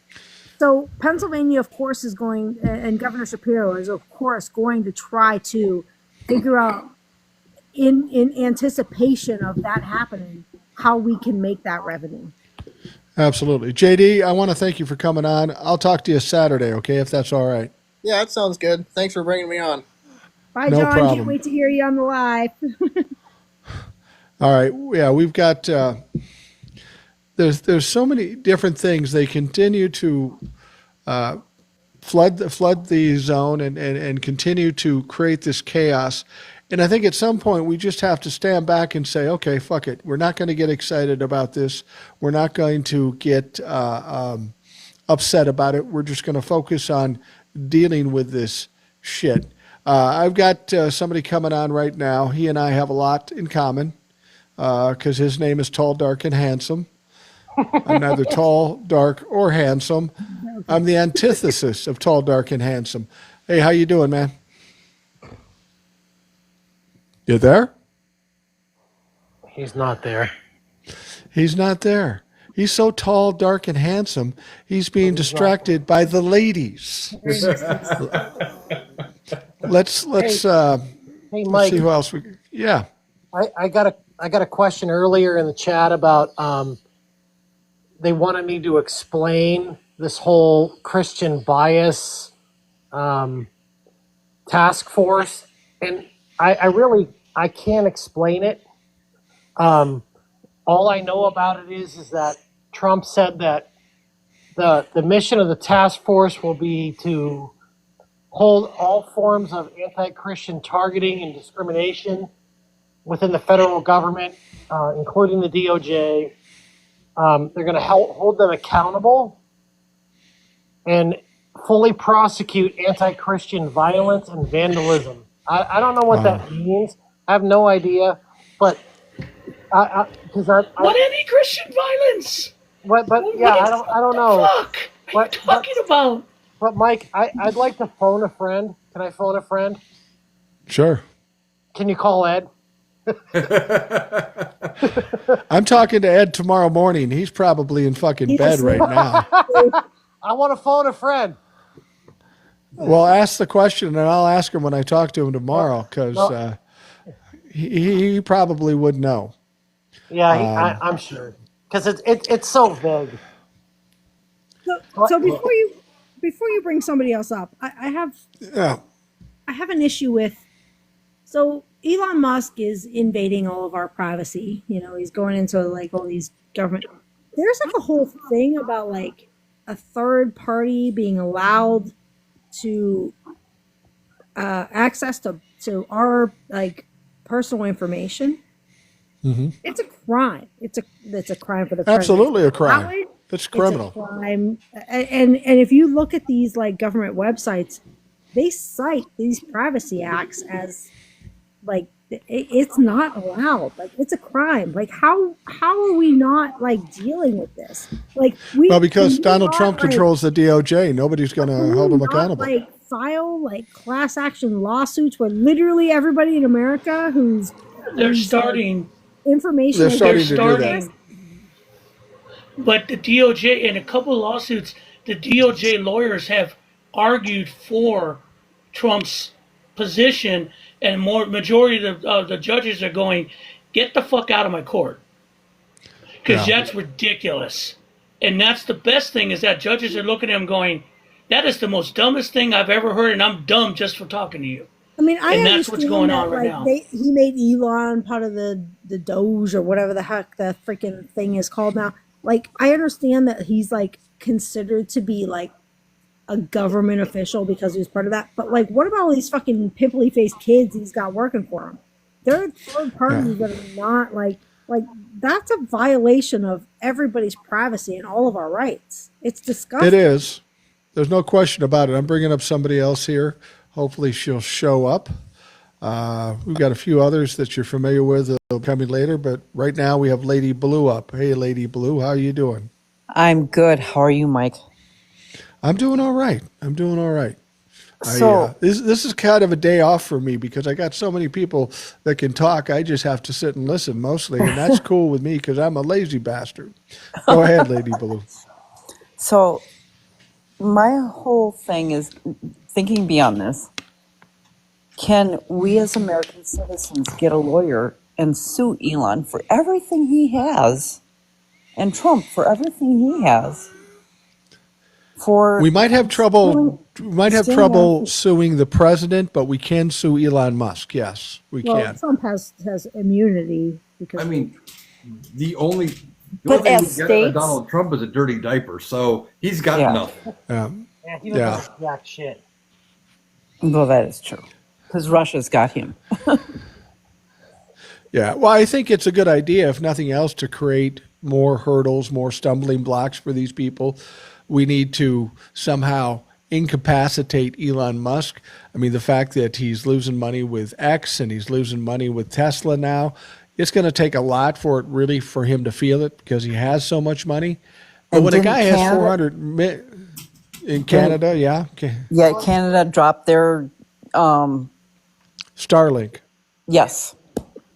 So Pennsylvania, of course, is going, and Governor Shapiro is, of course, going to try to figure out, in anticipation of that happening, how we can make that revenue. Absolutely. JD, I want to thank you for coming on. I'll talk to you Saturday, okay, if that's all right. Yeah, that sounds good. Thanks for bringing me on. Bye, No John. problem. Can't wait to hear you on the live. All right. Yeah, we've got there's so many different things. They continue to flood the zone and continue to create this chaos. And I think at some point we just have to stand back and say, okay, fuck it. We're not going to get excited about this. We're not going to get upset about it. We're just going to focus on dealing with this shit. I've got somebody coming on right now. He and I have a lot in common because his name is Tall, Dark, and Handsome. I'm neither tall, dark, or handsome. I'm the antithesis of tall, dark, and handsome. Hey, how you doing, man? You there? He's not there. He's not there. He's so tall, dark, and handsome. He's being distracted by the ladies. Let's Hey, Mike. see who else we. Yeah. I got a question earlier in the chat about they wanted me to explain this whole Christian bias task force, and I can't explain it. All I know about it is that Trump said that the mission of the task force will be to hold all forms of anti-Christian targeting and discrimination within the federal government, including the DOJ. They're going to hold them accountable and fully prosecute anti-Christian violence and vandalism. I don't know what that means. I have no idea, but What anti-Christian violence? but yeah, I don't know. Fuck. What are you talking about? But Mike, I'd like to phone a friend. Can I phone a friend? Sure. Can you call Ed? I'm talking to Ed tomorrow morning. He's probably in fucking bed right now. I want to phone a friend. Well, ask the question, and I'll ask him when I talk to him tomorrow because he probably would know. Yeah, I'm sure because it's so vague. So before you bring somebody else up, I have Yeah. an issue with So Elon Musk is invading all of our privacy. You know, he's going into like all these government. There's like a whole thing about like a third party being allowed to access to our like personal information. Mm-hmm. It's a crime. It's a crime for the Absolutely a crime. president. It's criminal. It's a crime. And if you look at these like government websites, they cite these privacy acts as like it's not allowed. Like it's a crime. Like how are we not like dealing with this? Like Well, because we Donald not, Trump like, controls the DOJ, nobody's going to hold him not, accountable. Like file like class action lawsuits where literally everybody in America They're starting. Information. They're starting is to do that. But the DOJ, in a couple of lawsuits, the DOJ lawyers have argued for Trump's position, and majority of the judges are going, "Get the fuck out of my court," because that's ridiculous. And that's the best thing is that judges are looking at him going, "That is the most dumbest thing I've ever heard, and I'm dumb just for talking to you." I mean, and that's what's going on right now. He made Elon part of the Doge or whatever the heck the freaking thing is called now. Like, I understand that he's like considered to be like a government official because he was part of that. But like, what about all these fucking pimply faced kids he's got working for him? They're third parties that are not like that's a violation of everybody's privacy and all of our rights. It's disgusting. It is. There's no question about it. I'm bringing up somebody else here. Hopefully she'll show up. We've got a few others that you're familiar with that will be coming later, but right now we have Lady Blue up. Hey, Lady Blue, how are you doing? I'm good. How are you, Mike? I'm doing all right. So this is kind of a day off for me because I got so many people that can talk. I just have to sit and listen mostly, and that's cool with me because I'm a lazy bastard. Go ahead, Lady Blue. So my whole thing is thinking beyond this. Can we as American citizens get a lawyer and sue Elon for everything he has and Trump for everything he has? We might have trouble suing the president, but we can sue Elon Musk. Yes, we can. Trump has immunity because the only thing as we get states- out of Donald Trump is a dirty diaper, so he's got nothing. Yeah, he doesn't have jack shit. Well, that is true. Because Russia's got him. Yeah, well, I think it's a good idea, if nothing else, to create more hurdles, more stumbling blocks for these people. We need to somehow incapacitate Elon Musk. I mean, the fact that he's losing money with X and he's losing money with Tesla now, it's going to take a lot for him to feel it because he has so much money. But And when a didn't guy has Canada- 400 in Canada, yeah. Okay. Yeah, Canada dropped their Starlink. yes.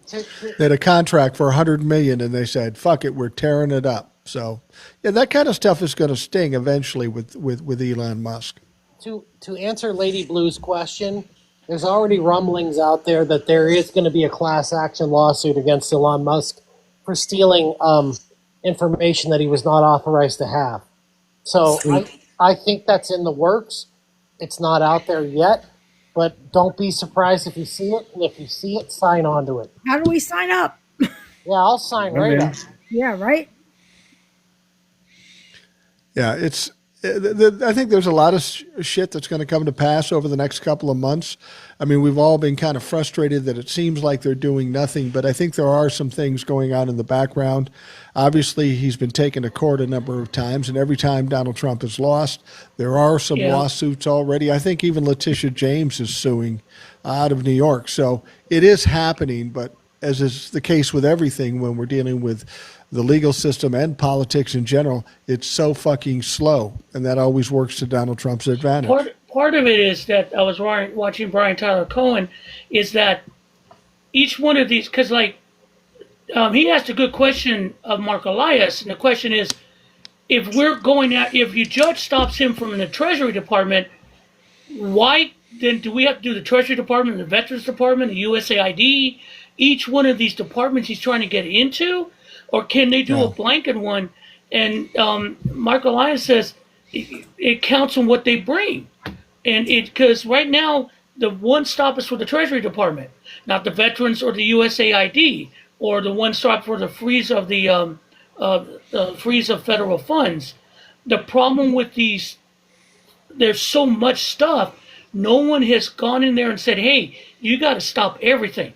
They had a contract for $100 million, and they said, "Fuck it, we're tearing it up." So, yeah, that kind of stuff is going to sting eventually with Elon Musk. To answer Lady Blue's question, there's already rumblings out there that there is going to be a class action lawsuit against Elon Musk for stealing information that he was not authorized to have. So I think that's in the works. It's not out there yet, but don't be surprised if you see it. And if you see it, sign on to it. how do we sign up? Yeah, I'll sign right up. Yeah, right. Yeah, I think there's a lot of shit that's going to come to pass over the next couple of months. I mean, we've all been kind of frustrated that it seems like they're doing nothing, but I think there are some things going on in the background. Obviously, he's been taken to court a number of times, and every time Donald Trump has lost, there are some lawsuits already. I think even Letitia James is suing out of New York. So it is happening, but as is the case with everything when we're dealing with the legal system and politics in general, it's so fucking slow, and that always works to Donald Trump's advantage. Part of it is that I was watching Brian Tyler Cohen, is that each one of these, because he asked a good question of Mark Elias, and the question is, if your judge stops him from the Treasury Department, why then do we have to do the Treasury Department, the Veterans Department, the USAID, each one of these departments he's trying to get into? Or can they do a blanket one? And Mark Elias says it counts on what they bring. And because right now, the one stop is for the Treasury Department. not the veterans or the USAID or the one stop for the freeze of the freeze of federal funds. The problem with these, there's so much stuff. No one has gone in there and said, "Hey, you got to stop everything,"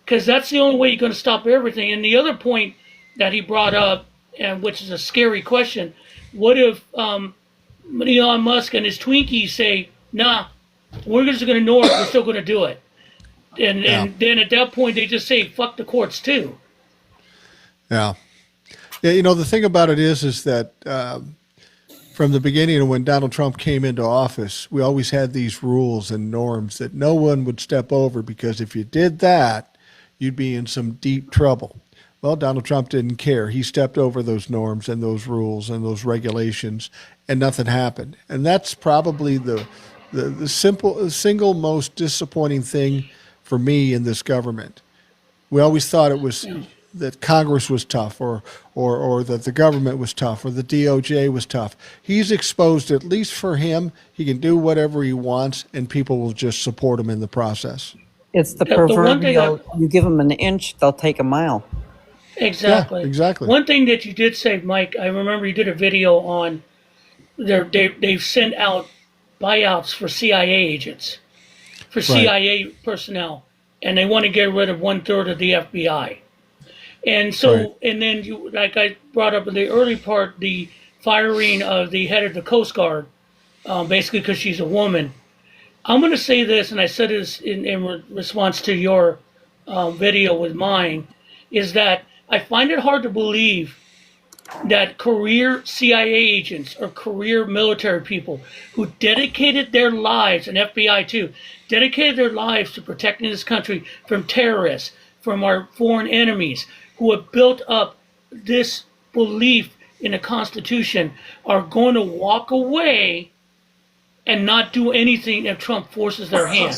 because that's the only way you're going to stop everything. And the other point that he brought up, and which is a scary question, what if Elon Musk and his Twinkies say, "Nah, we're just going to ignore it. We're still going to do it," and then at that point they just say, "Fuck the courts too." Yeah. Yeah, the thing about it is that from the beginning of when Donald Trump came into office, we always had these rules and norms that no one would step over, because if you did that, you'd be in some deep trouble. Well, Donald Trump didn't care. He stepped over those norms and those rules and those regulations, and nothing happened. And that's probably the single most disappointing thing for me in this government. We always thought it was that Congress was tough, or that the government was tough, or the DOJ was tough. He's exposed, at least for him, he can do whatever he wants, and people will just support him in the process. It's the one thing proverbial, you give them an inch, they'll take a mile. Exactly. Yeah, exactly. One thing that you did say, Mike, I remember you did a video on they've sent out buyouts for CIA agents, for CIA personnel, and they want to get rid of 1/3 of the FBI. And so, and then you, like I brought up in the early part, the firing of the head of the Coast Guard, basically because she's a woman. I'm going to say this, and I said this in response to your video with mine, is that I find it hard to believe that career CIA agents or career military people who dedicated their lives, and FBI too, dedicated their lives to protecting this country from terrorists, from our foreign enemies, who have built up this belief in the Constitution, are going to walk away and not do anything if Trump forces their hand.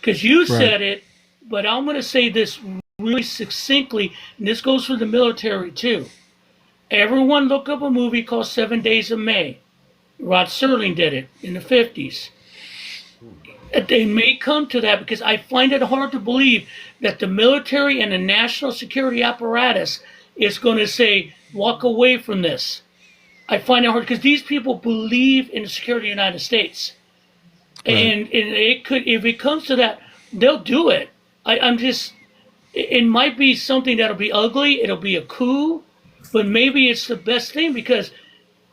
Because you said it, but I'm going to say this really succinctly, and this goes for the military too. Everyone look up a movie called 7 Days of May. Rod Serling did it in the 50s. They may come to that, because I find it hard to believe that the military and the national security apparatus is going to say, walk away from this. I find it hard because these people believe in the security of the United States. And it could, if it comes to that, they'll do it. It might be something that'll be ugly. It'll be a coup, but maybe it's the best thing, because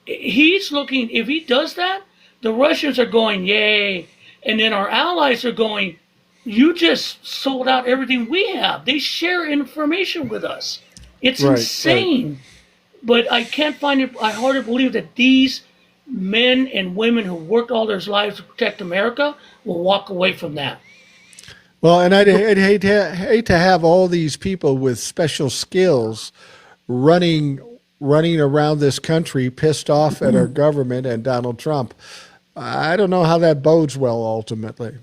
he's looking, if he does that, the Russians are going, yay. And then our allies are going, you just sold out everything we have. They share information with us. It's insane. But I can't find it, I hard to believe that these men and women who worked all their lives to protect America will walk away from that. Well, and I'd hate to have all these people with special skills running around this country pissed off at our government and Donald Trump. I don't know how that bodes well ultimately.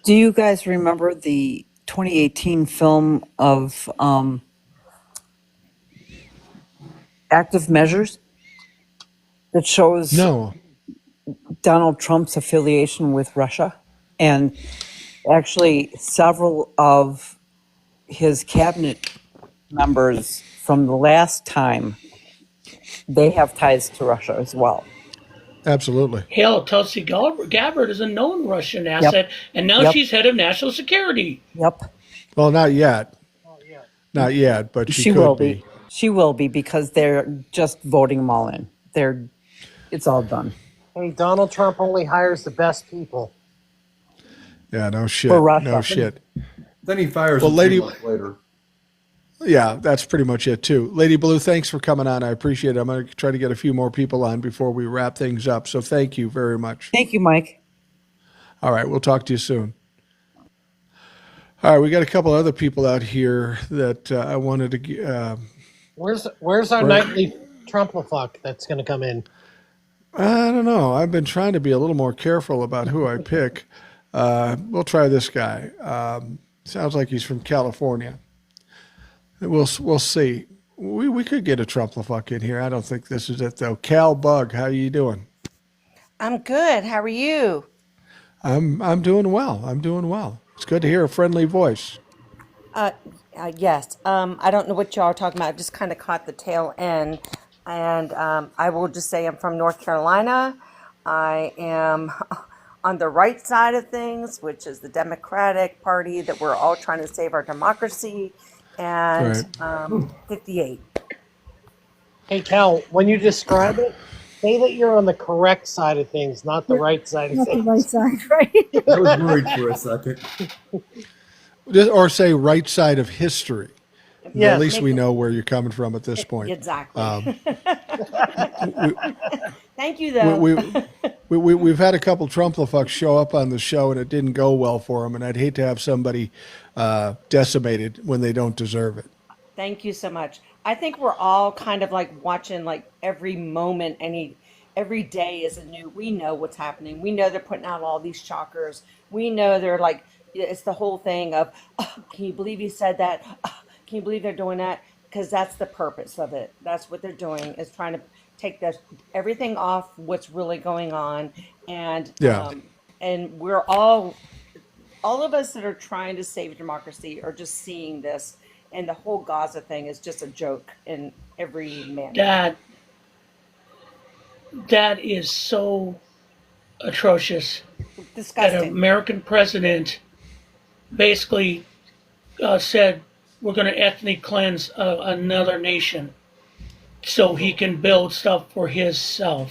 Do you guys remember the 2018 film of Active Measures that shows Donald Trump's affiliation with Russia? And actually several of his cabinet members from the last time, they have ties to Russia as well. Absolutely. Hell, Tulsi Gabbard is a known Russian asset, and now she's head of national security. Yep. Well, not yet. Not yet, but she will could be. She will be, because they're just voting them all in. It's all done. Hey, Donald Trump only hires the best people. Yeah, no shit. For Russia. No shit. Then he fires Well, him Lady, 2 months later. Yeah, that's pretty much it too. Lady Blue, thanks for coming on. I appreciate it. I'm going to try to get a few more people on before we wrap things up. So thank you very much. Thank you, Mike. All right, we'll talk to you soon. All right, we got a couple other people out here that I wanted to. Where's our nightly Trump-a-fuck that's going to come in? I don't know. I've been trying to be a little more careful about who I pick. We'll try this guy. Sounds like he's from California. We'll see. We could get a Trump-a-fuck in here. I don't think this is it though. Cal Bug, how you doing? I'm good. How are you? I'm doing well. I'm doing well. It's good to hear a friendly voice. Uh, yes. I don't know what y'all are talking about. I just kind of caught the tail end. And I will just say I'm from North Carolina. I am on the right side of things, which is the Democratic Party, that we're all trying to save our democracy. And Right. 58. Hey, Cal, when you describe it, say that you're on the correct side of things, not the right side of Not the things. right side, right? I was worried for a second. Or say right side of history. Yes. At least we know where you're coming from at this point. Exactly. We, Thank you, though. we've had a couple Trumplafucks show up on the show, and it didn't go well for them. And I'd hate to have somebody decimated when they don't deserve it. Thank you so much. I think we're all kind of like watching like every moment, every day is a new. We know what's happening. We know they're putting out all these shockers. We know they're like it's the whole thing of can you believe he said that? Can you believe they're doing that? Because that's the purpose of it. That's what they're doing is trying to take everything off what's really going on, and Yeah. and we're all of us that are trying to save democracy are just seeing this. And the whole Gaza thing is just a joke in every manner. That is so atrocious. That an Disgusting. American president basically said we're going to ethnic cleanse another nation so he can build stuff for himself.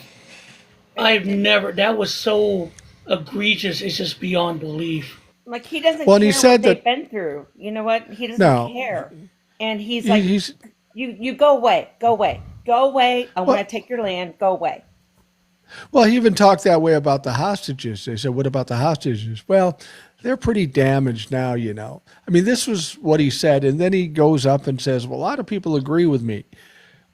That was so egregious, it's just beyond belief. Like he doesn't Well, and care he said what they've that been through. You know what? He doesn't no, care. And he's he, like, he's you go away, go away, go away. I want well. to take your land. Go away. Well, he even talked that way about the hostages. They said, "What about the hostages?" Well, they're pretty damaged now, you know. I mean, this was what he said, and then he goes up and says, "Well, a lot of people agree with me."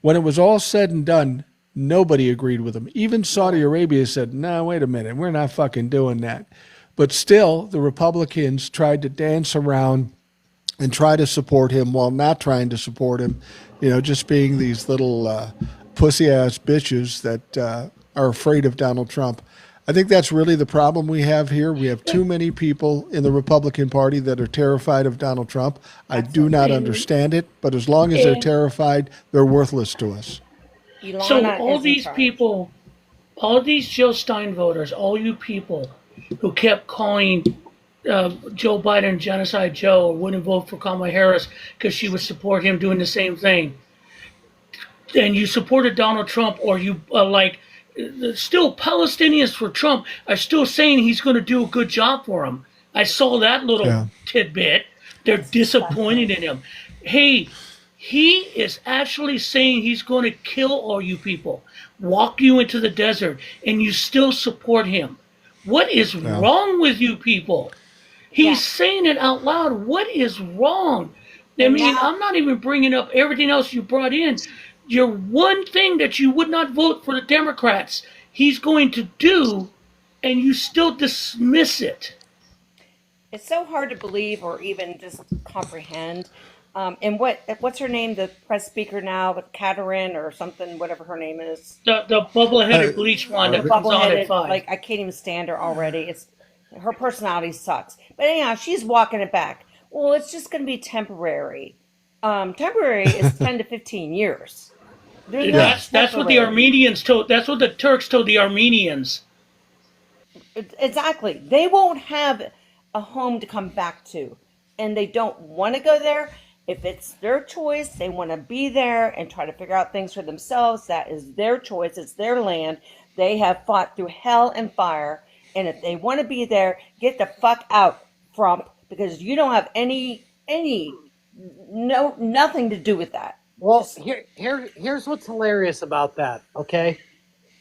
When it was all said and done, nobody agreed with him. Even Saudi Arabia said, "No, wait a minute, we're not fucking doing that." But still, the Republicans tried to dance around and try to support him while not trying to support him, you know, just being these little pussy-ass bitches that are afraid of Donald Trump. I think that's really the problem we have here. We have too many people in the Republican Party that are terrified of Donald Trump. I do not understand it, but as long as they're terrified, they're worthless to us. So Ilana all is in these charge. people, all these Jill Stein voters, all you people who kept calling Joe Biden Genocide Joe, or wouldn't vote for Kamala Harris because she would support him doing the same thing, and you supported Donald Trump, or you still Palestinians for Trump are still saying he's going to do a good job for them. I saw that little tidbit. They're disappointed in him. Hey, he is actually saying he's going to kill all you people, walk you into the desert, and you still support him. What is wrong with you people? He's saying it out loud. What is wrong? I mean, I'm not even bringing up everything else you brought in. Your one thing that you would not vote for the Democrats, he's going to do, and you still dismiss it. It's so hard to believe or even just comprehend. And what's her name? The press speaker now, Katerin or something, whatever her name is. The bubble-headed bleach one that comes on at 5. Like I can't even stand her already. Her personality sucks. But anyhow, she's walking it back. Well, it's just going to be temporary. Temporary is 10 to 15 years. That's what the Armenians told. That's what the Turks told the Armenians. Exactly. They won't have a home to come back to, and they don't want to go there. If it's their choice, they want to be there and try to figure out things for themselves. That is their choice. It's their land. They have fought through hell and fire, and if they want to be there, get the fuck out, Trump, because you don't have nothing to do with that. Well, here's what's hilarious about that, okay?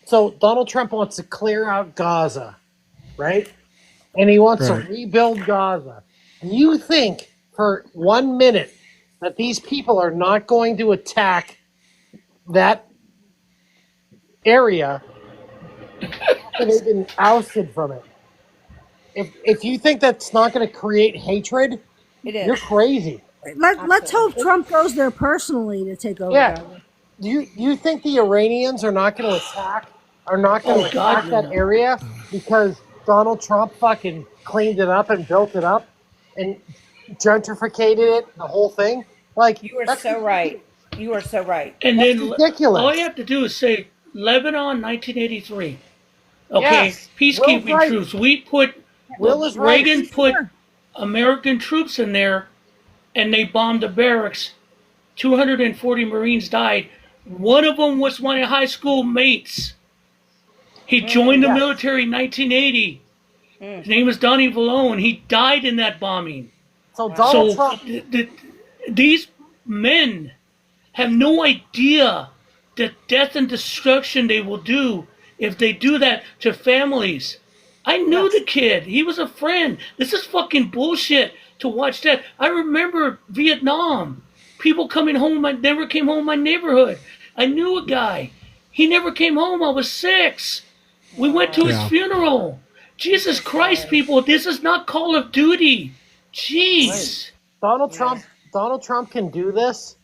So Donald Trump wants to clear out Gaza, right? And he wants to rebuild Gaza. You think for 1 minute that these people are not going to attack that area after they've been ousted from it? If you think that's not going to create hatred, you're crazy. Let's hope Trump goes there personally to take over. Yeah. Do you think the Iranians are not going to attack? Are not going to attack that area because Donald Trump fucking cleaned it up and built it up and gentrificated it, the whole thing. Like, You are that's so right. You are so right. And That's then ridiculous. all you have to do is say Lebanon, 1983. Okay, Yes. Will's peacekeeping right. troops. We put Will is right. Reagan put American troops in there, and they bombed the barracks. 240 Marines died. One of them was one of high school mates. He joined the yes. military in 1980. His name was Donnie Valone. He died in that bombing. So Donald So Trump, these men have no idea the death and destruction they will do if they do that to families. I knew the kid. He was a friend. This is fucking bullshit to watch that. I remember Vietnam. People coming home. I never came home my neighborhood. I knew a guy. He never came home. I was 6. We went to his Yeah. funeral. Jesus Christ, people. This is not Call of Duty. Jeez. Donald Trump can do this,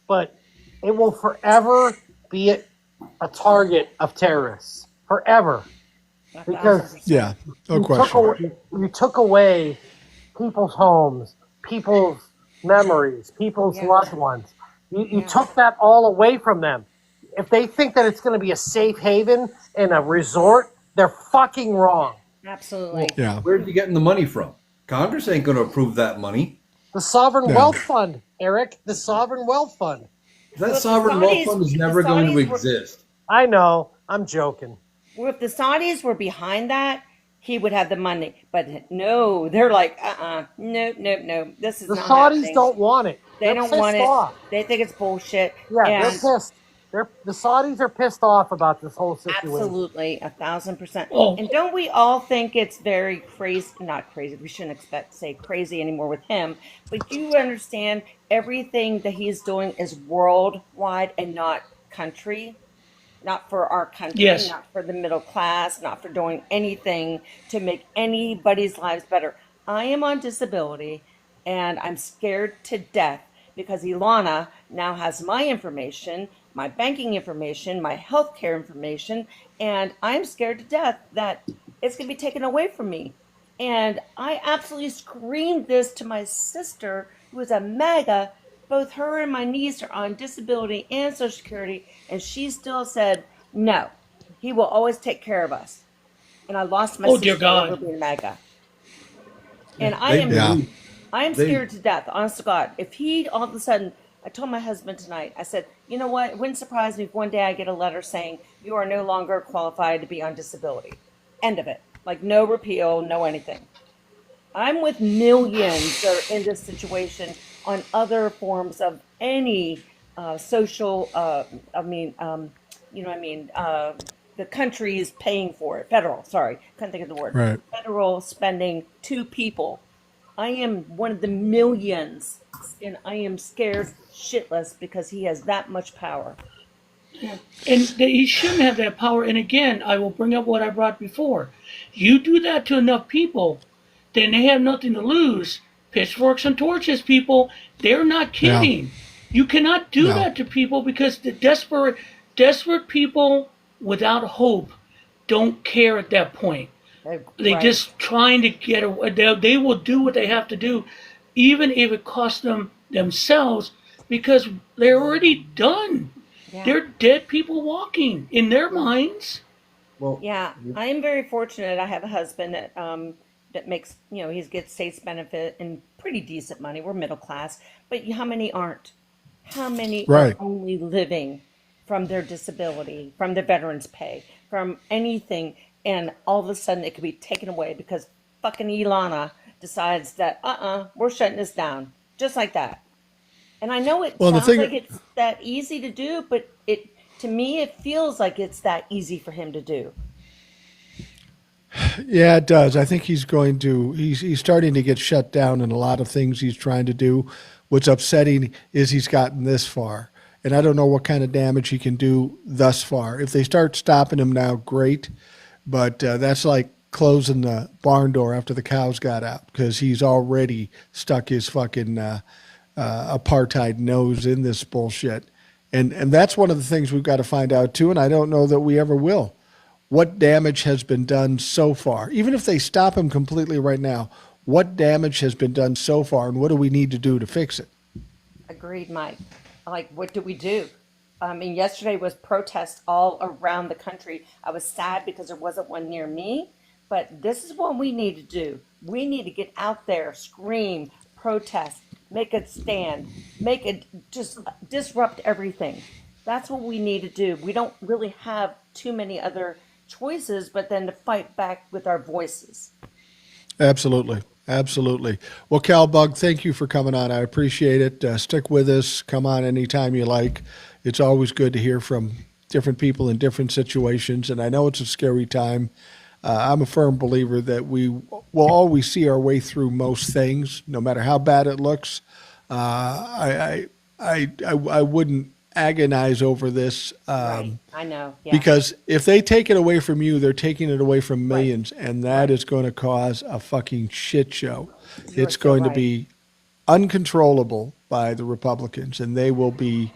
but it will forever be a target of terrorists. Forever. Because Yeah, no you question. you took away people's homes, people's memories, people's loved ones. You took that all away from them. If they think that it's going to be a safe haven and a resort, they're fucking wrong. Absolutely. Yeah. Where's he getting the money from? Congress ain't going to approve that money. The Sovereign Yeah. Wealth Fund, Eric. The Sovereign Wealth Fund. That the sovereign wealth Saudis- fund is the never going to Saudis were- exist. I know. I'm joking. Well, if the Saudis were behind that, he would have the money. But no, they're like, no. This is The not Saudis happening. don't want it. They They're don't pissed want it. off. They think it's bullshit. Yeah, and they're pissed. The Saudis are pissed off about this whole situation. absolutely, 1,000%. Oh. And don't we all think it's very crazy? Not crazy. We shouldn't say crazy anymore with him. But you understand everything that he's doing is worldwide and not country. Not for our country, Yes. not for the middle class, not for doing anything to make anybody's lives better. I am on disability and I'm scared to death because Ilana now has my information, my banking information, my healthcare information, and I'm scared to death that it's going to be taken away from me. And I absolutely screamed this to my sister, who is a MAGA. Both her and my niece are on disability and Social Security, and she still said, no, he will always take care of us. And I lost my Oh, sister dear God. over being MAGA. And I am Yeah. I am They- scared to death, honest to God. If he all of a sudden, I told my husband tonight, I said, you know what? It wouldn't surprise me if one day I get a letter saying you are no longer qualified to be on disability. End of it. Like no repeal, no anything. I'm with millions that are in this situation on other forms of any social. The country is paying for it. Federal, sorry, couldn't think of the word. Right. Federal spending to people. I am one of the millions, and I am scared shitless because he has that much power. And he shouldn't have that power. And again, I will bring up what I brought before. You do that to enough people, then they have nothing to lose. Pitchforks and torches, people. They're not kidding. You cannot do No. that to people because the desperate people without hope don't care at that point. They Right. just trying to get away. They will do what they have to do, even if it costs them themselves, because they're already done. Yeah. They're dead people walking in their minds. Well, Yeah, I am very fortunate. I have a husband that makes, he gets state's benefit and pretty decent money. We're middle class, but how many aren't? How many Right. are only living from their disability, from their veterans pay, from anything, and all of a sudden it could be taken away because fucking Ilana decides that we're shutting this down just like that. And I know it Well, the sounds thing- like it's that easy to do, but to me it feels like it's that easy for him to do. Yeah, it does. I think he's starting to get shut down in a lot of things he's trying to do. What's upsetting is he's gotten this far. And I don't know what kind of damage he can do thus far. If they start stopping him now, great. But that's like closing the barn door after the cows got out, because he's already stuck his fucking apartheid nose in this bullshit. And that's one of the things we've got to find out too, and I don't know that we ever will. what damage has been done so far? Even if they stop him completely right now, what damage has been done so far, and what do we need to do to fix it? Agreed, Mike. Like, what do we do? I mean, yesterday was protests all around the country. I was sad because there wasn't one near me, but this is what we need to do. We need to get out there, scream, protest, make a stand, make it just disrupt everything. That's what we need to do. We don't really have too many other choices, but then to fight back with our voices. Absolutely. Absolutely. Well, Cal Bug, thank you for coming on. I appreciate it. Stick with us. Come on anytime you like. It's always good to hear from different people in different situations, and I know it's a scary time. I'm a firm believer that we will always see our way through most things, no matter how bad it looks. I wouldn't agonize over this Right. I know. Yeah. because if they take it away from you, they're taking it away from Right. millions, and that is going to cause a fucking shit show. You are It's so going to right. be uncontrollable by the Republicans, and they will be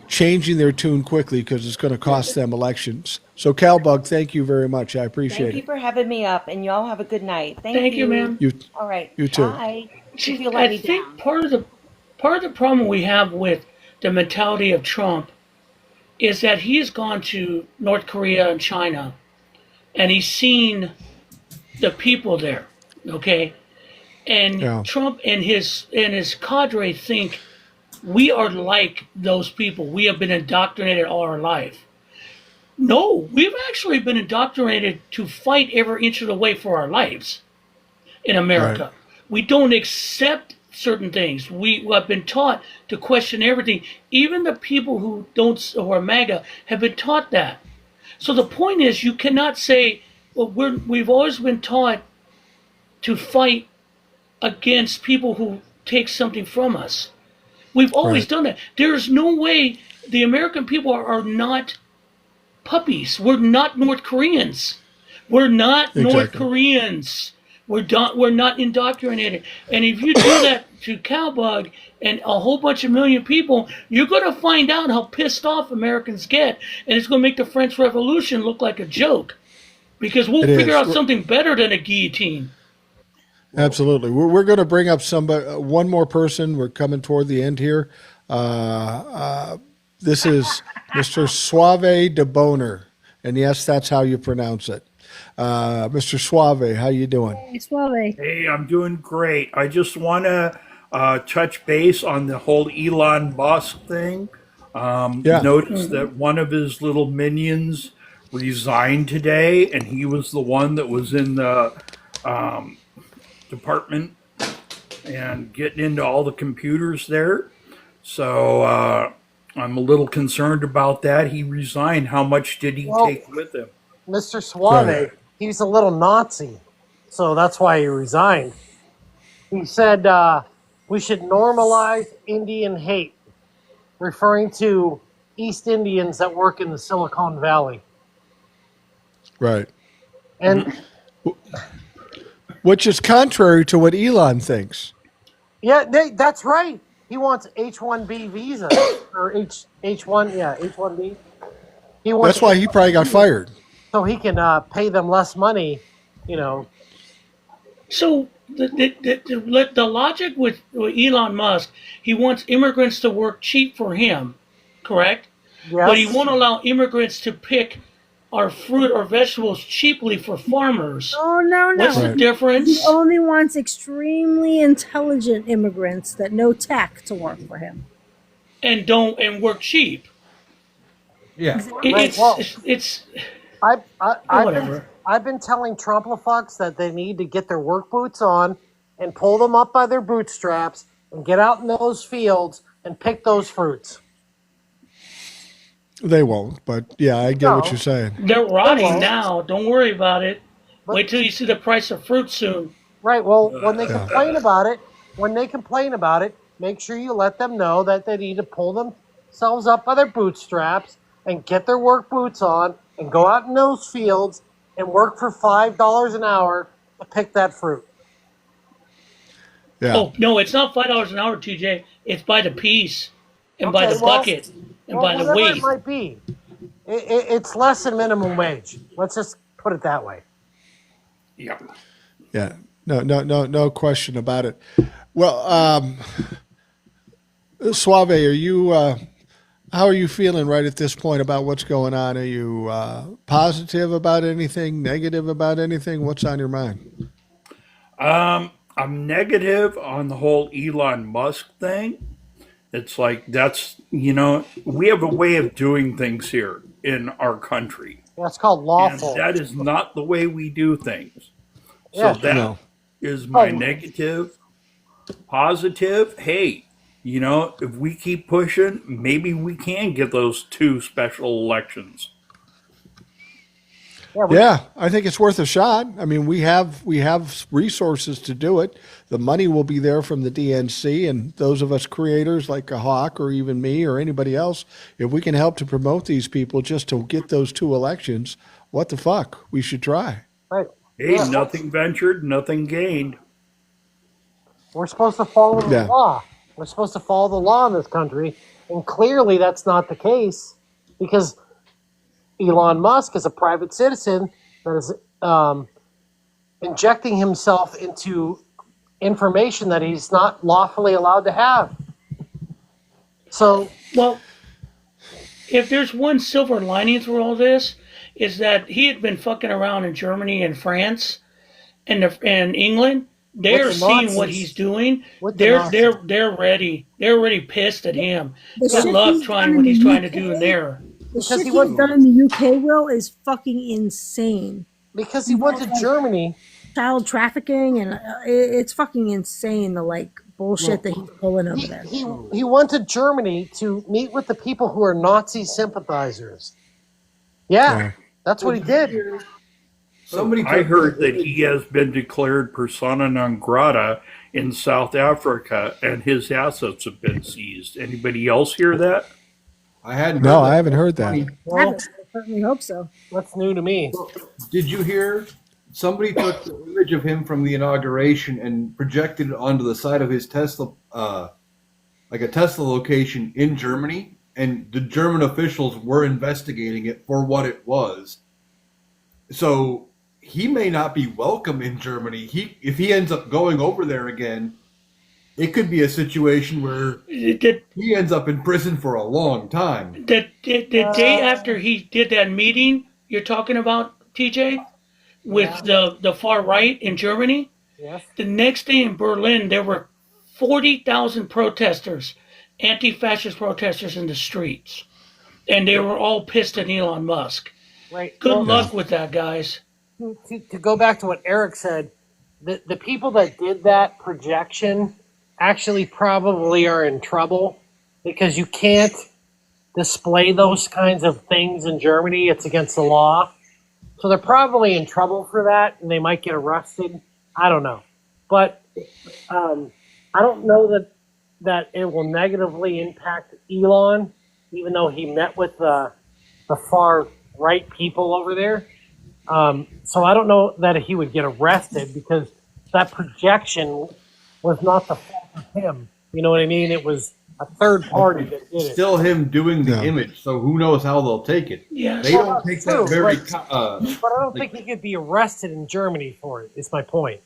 changing their tune quickly because it's going to cost them elections. So, Cal Bug, thank you very much. I Thank appreciate you it. for having me up, and y'all have a good night. Thank you, ma'am. You, All right. you too. Bye. If See, you let I me think down. part of the problem we have with the mentality of Trump is that he's gone to North Korea and China, and he's seen the people there. Okay, and Yeah. Trump and his cadre think we are like those people. We have been indoctrinated all our life. No, we've actually been indoctrinated to fight every inch of the way for our lives in America. We don't accept certain things. We have been taught to question everything. Even the people who are MAGA have been taught that. So the point is, you cannot say, well, we've always been taught to fight against people who take something from us. We've always Right. done that. There's no way the American people are not puppies. We're not North Koreans. We're not North Exactly. Koreans. We're not indoctrinated. And if you do that to Cowbug and a whole bunch of million people, you're going to find out how pissed off Americans get, and it's going to make the French Revolution look like a joke, because we'll It figure is. out something better than a guillotine. Absolutely. We're going to bring up one more person. We're coming toward the end here. This is Mr. Suave de Boner. And yes, that's how you pronounce it. Mr. Suave, how you doing? Hey, Suave. Hey, I'm doing great. I just want to touch base on the whole Elon Musk thing. Yeah. Notice that one of his little minions resigned today, and he was the one that was in the department and getting into all the computers there. So I'm a little concerned about that. He resigned. How much did he Well, take with him? Mr. Suave, Right. he's a little Nazi, so that's why he resigned. He said we should normalize Indian hate, referring to East Indians that work in the Silicon Valley. Right. And Which is contrary to what Elon thinks. yeah, that's right. He wants H-1B visa or H1, yeah, H-1B. He wants That's why he probably got fired. so he can pay them less money, you know. So the logic with Elon Musk, he wants immigrants to work cheap for him, correct? But he Yes. won't allow immigrants to pick our fruit or vegetables cheaply for farmers. Oh, no, What's no. the Right. He difference? only wants extremely intelligent immigrants that know tech to work for him. And work cheap. Yeah. Right, well- It's I've been, whatever. I've been telling Trumplefucks that they need to get their work boots on and pull them up by their bootstraps and get out in those fields and pick those fruits. They won't, but yeah, I get what No. you're saying. They're rotting won't. now. Don't worry about it. But- Wait till you see the price of fruit soon. Right. Well, when they Yeah. complain about it, make sure you let them know that they need to pull themselves up by their bootstraps and get their work boots on and go out in those fields and work for $5 an hour to pick that fruit. Yeah. Oh no, it's not $5 an hour, TJ. It's by the piece, and by Okay, the well- bucket, and Well, by the whatever weight. it might be. It's less than minimum wage. Let's just put it that way. Yeah. Yeah. No question about it. Well, Suave, are you? How are you feeling right at this point about what's going on? Are you positive about anything? Negative about anything? What's on your mind? I'm negative on the whole Elon Musk thing. It's like we have a way of doing things here in our country. That's called lawful. And that is not the way we do things. So Yeah. that is my negative. Positive, hey, if we keep pushing, maybe we can get those 2 special elections. Yeah, I think it's worth a shot. I mean, we have resources to do it. The money will be there from the DNC, and those of us creators like a Hawk or even me or anybody else, if we can help to promote these people just to get those 2 elections, what the fuck? We should try. Right. Hey, Yeah. nothing ventured, nothing gained. We're supposed to follow the Yeah. law. We're supposed to follow the law in this country, and clearly that's not the case because Elon Musk is a private citizen that is injecting himself into information that he's not lawfully allowed to have. So, Well, if there's one silver lining through all this, is that he had been fucking around in Germany and France and England. They're the seeing what Nazis. he's doing. With the They're ready. They're already pissed at him. The Good shit luck he's trying done what in he's the trying to UK do in there. The Because shit he he's went- done in the UK, Will, is fucking insane. because he went to Germany, Child trafficking, and it's fucking insane, the bullshit that he's pulling over there. he went to Germany to meet with the people who are Nazi sympathizers. Yeah, that's what he did. Somebody I took- heard that he has been declared persona non grata in South Africa and his assets have been seized. Anybody else hear that? I hadn't. No, heard I haven't heard that. Well, I certainly hope so. that's new to me. Did you hear? Somebody took the image of him from the inauguration and projected it onto the side of his Tesla, like a Tesla location in Germany, and the German officials were investigating it for what it was. So he may not be welcome in Germany. If he ends up going over there again, it could be a situation where The, he ends up in prison for a long time. the day after he did that meeting you're talking about, TJ, with the far right in Germany, Yes. the next day in Berlin, there were 40,000 protesters, anti-fascist protesters in the streets. And they were all pissed at Elon Musk. Right. Good Well, luck with that, guys. to go back to what Eric said, the people that did that projection actually probably are in trouble because you can't display those kinds of things in Germany. It's against the law. So they're probably in trouble for that and they might get arrested. I don't know. But I don't know that it will negatively impact Elon, even though he met with the far right people over there. So I don't know that he would get arrested because that projection was not the fault of him. You know what I mean? It was a third party that did it. Still him doing the Yeah. image, so who knows how they'll take it. Yes. They don't take True, that very. but I don't think he could be arrested in Germany for it. Is my point.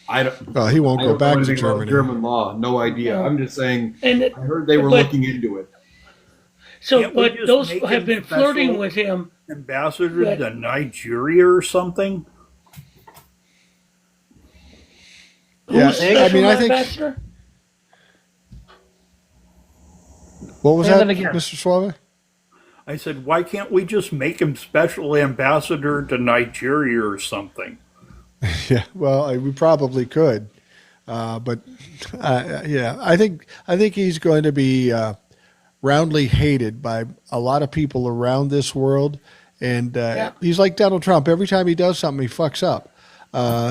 I don't. Well, he won't I go don't know back to anything about Germany. German law, no idea. I'm just saying. And I heard they were but- looking into it. So, Can't we but just those make have him been flirting special? with him. Ambassador But- to Nigeria or something? Yeah, Who's I special mean, I think. ambassador? What was Say that, that again. Mr. Suave? I said, why can't we just make him special ambassador to Nigeria or something? Yeah, well, we probably could, but yeah, I think he's going to be roundly hated by a lot of people around this world, and he's like Donald Trump. Every time he does something, he fucks up.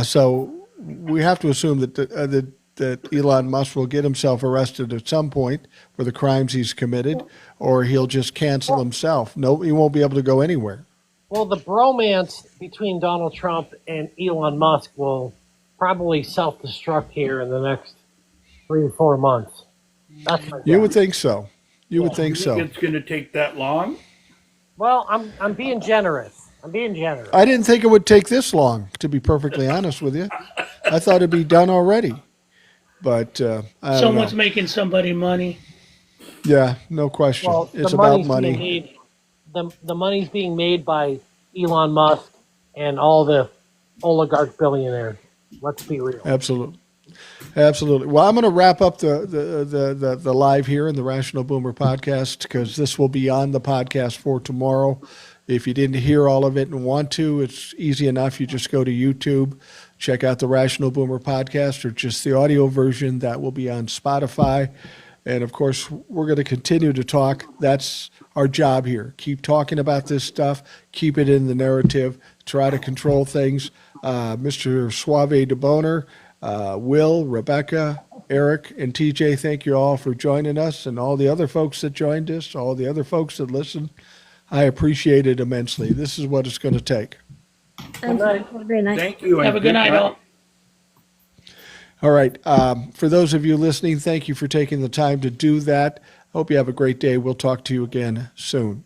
So we have to assume that Elon Musk will get himself arrested at some point for the crimes he's committed, or he'll just cancel himself. No, he won't be able to go anywhere. Well, the bromance between Donald Trump and Elon Musk will probably self-destruct here in the next 3 to 4 months. That's my You guess. would think so. You would think You think so. it's going to take that long? Well, I'm being generous. I'm being generous. I didn't think it would take this long, to be perfectly honest with you. I thought it'd be done already. But I don't Someone's know. making somebody money. Yeah, no question. Well, It's the about money's money. being made. The money's being made by Elon Musk and all the oligarch billionaires. Let's be real. Absolutely. Absolutely. Well, I'm going to wrap up the live here in the Rational Boomer podcast because this will be on the podcast for tomorrow. If you didn't hear all of it and want to, it's easy enough. You just go to YouTube, check out the Rational Boomer podcast or just the audio version that will be on Spotify. And of course, we're going to continue to talk. That's our job here. Keep talking about this stuff, keep it in the narrative, try to control things. Mr. Suave de Boner, Will, Rebecca, Eric, and TJ, thank you all for joining us, and all the other folks that joined us, all the other folks that listened. I appreciate it immensely. This is what it's going to take. Thank you. Have a great night. Thank you. Have a good night, all. All right. For those of you listening, thank you for taking the time to do that. Hope you have a great day. We'll talk to you again soon.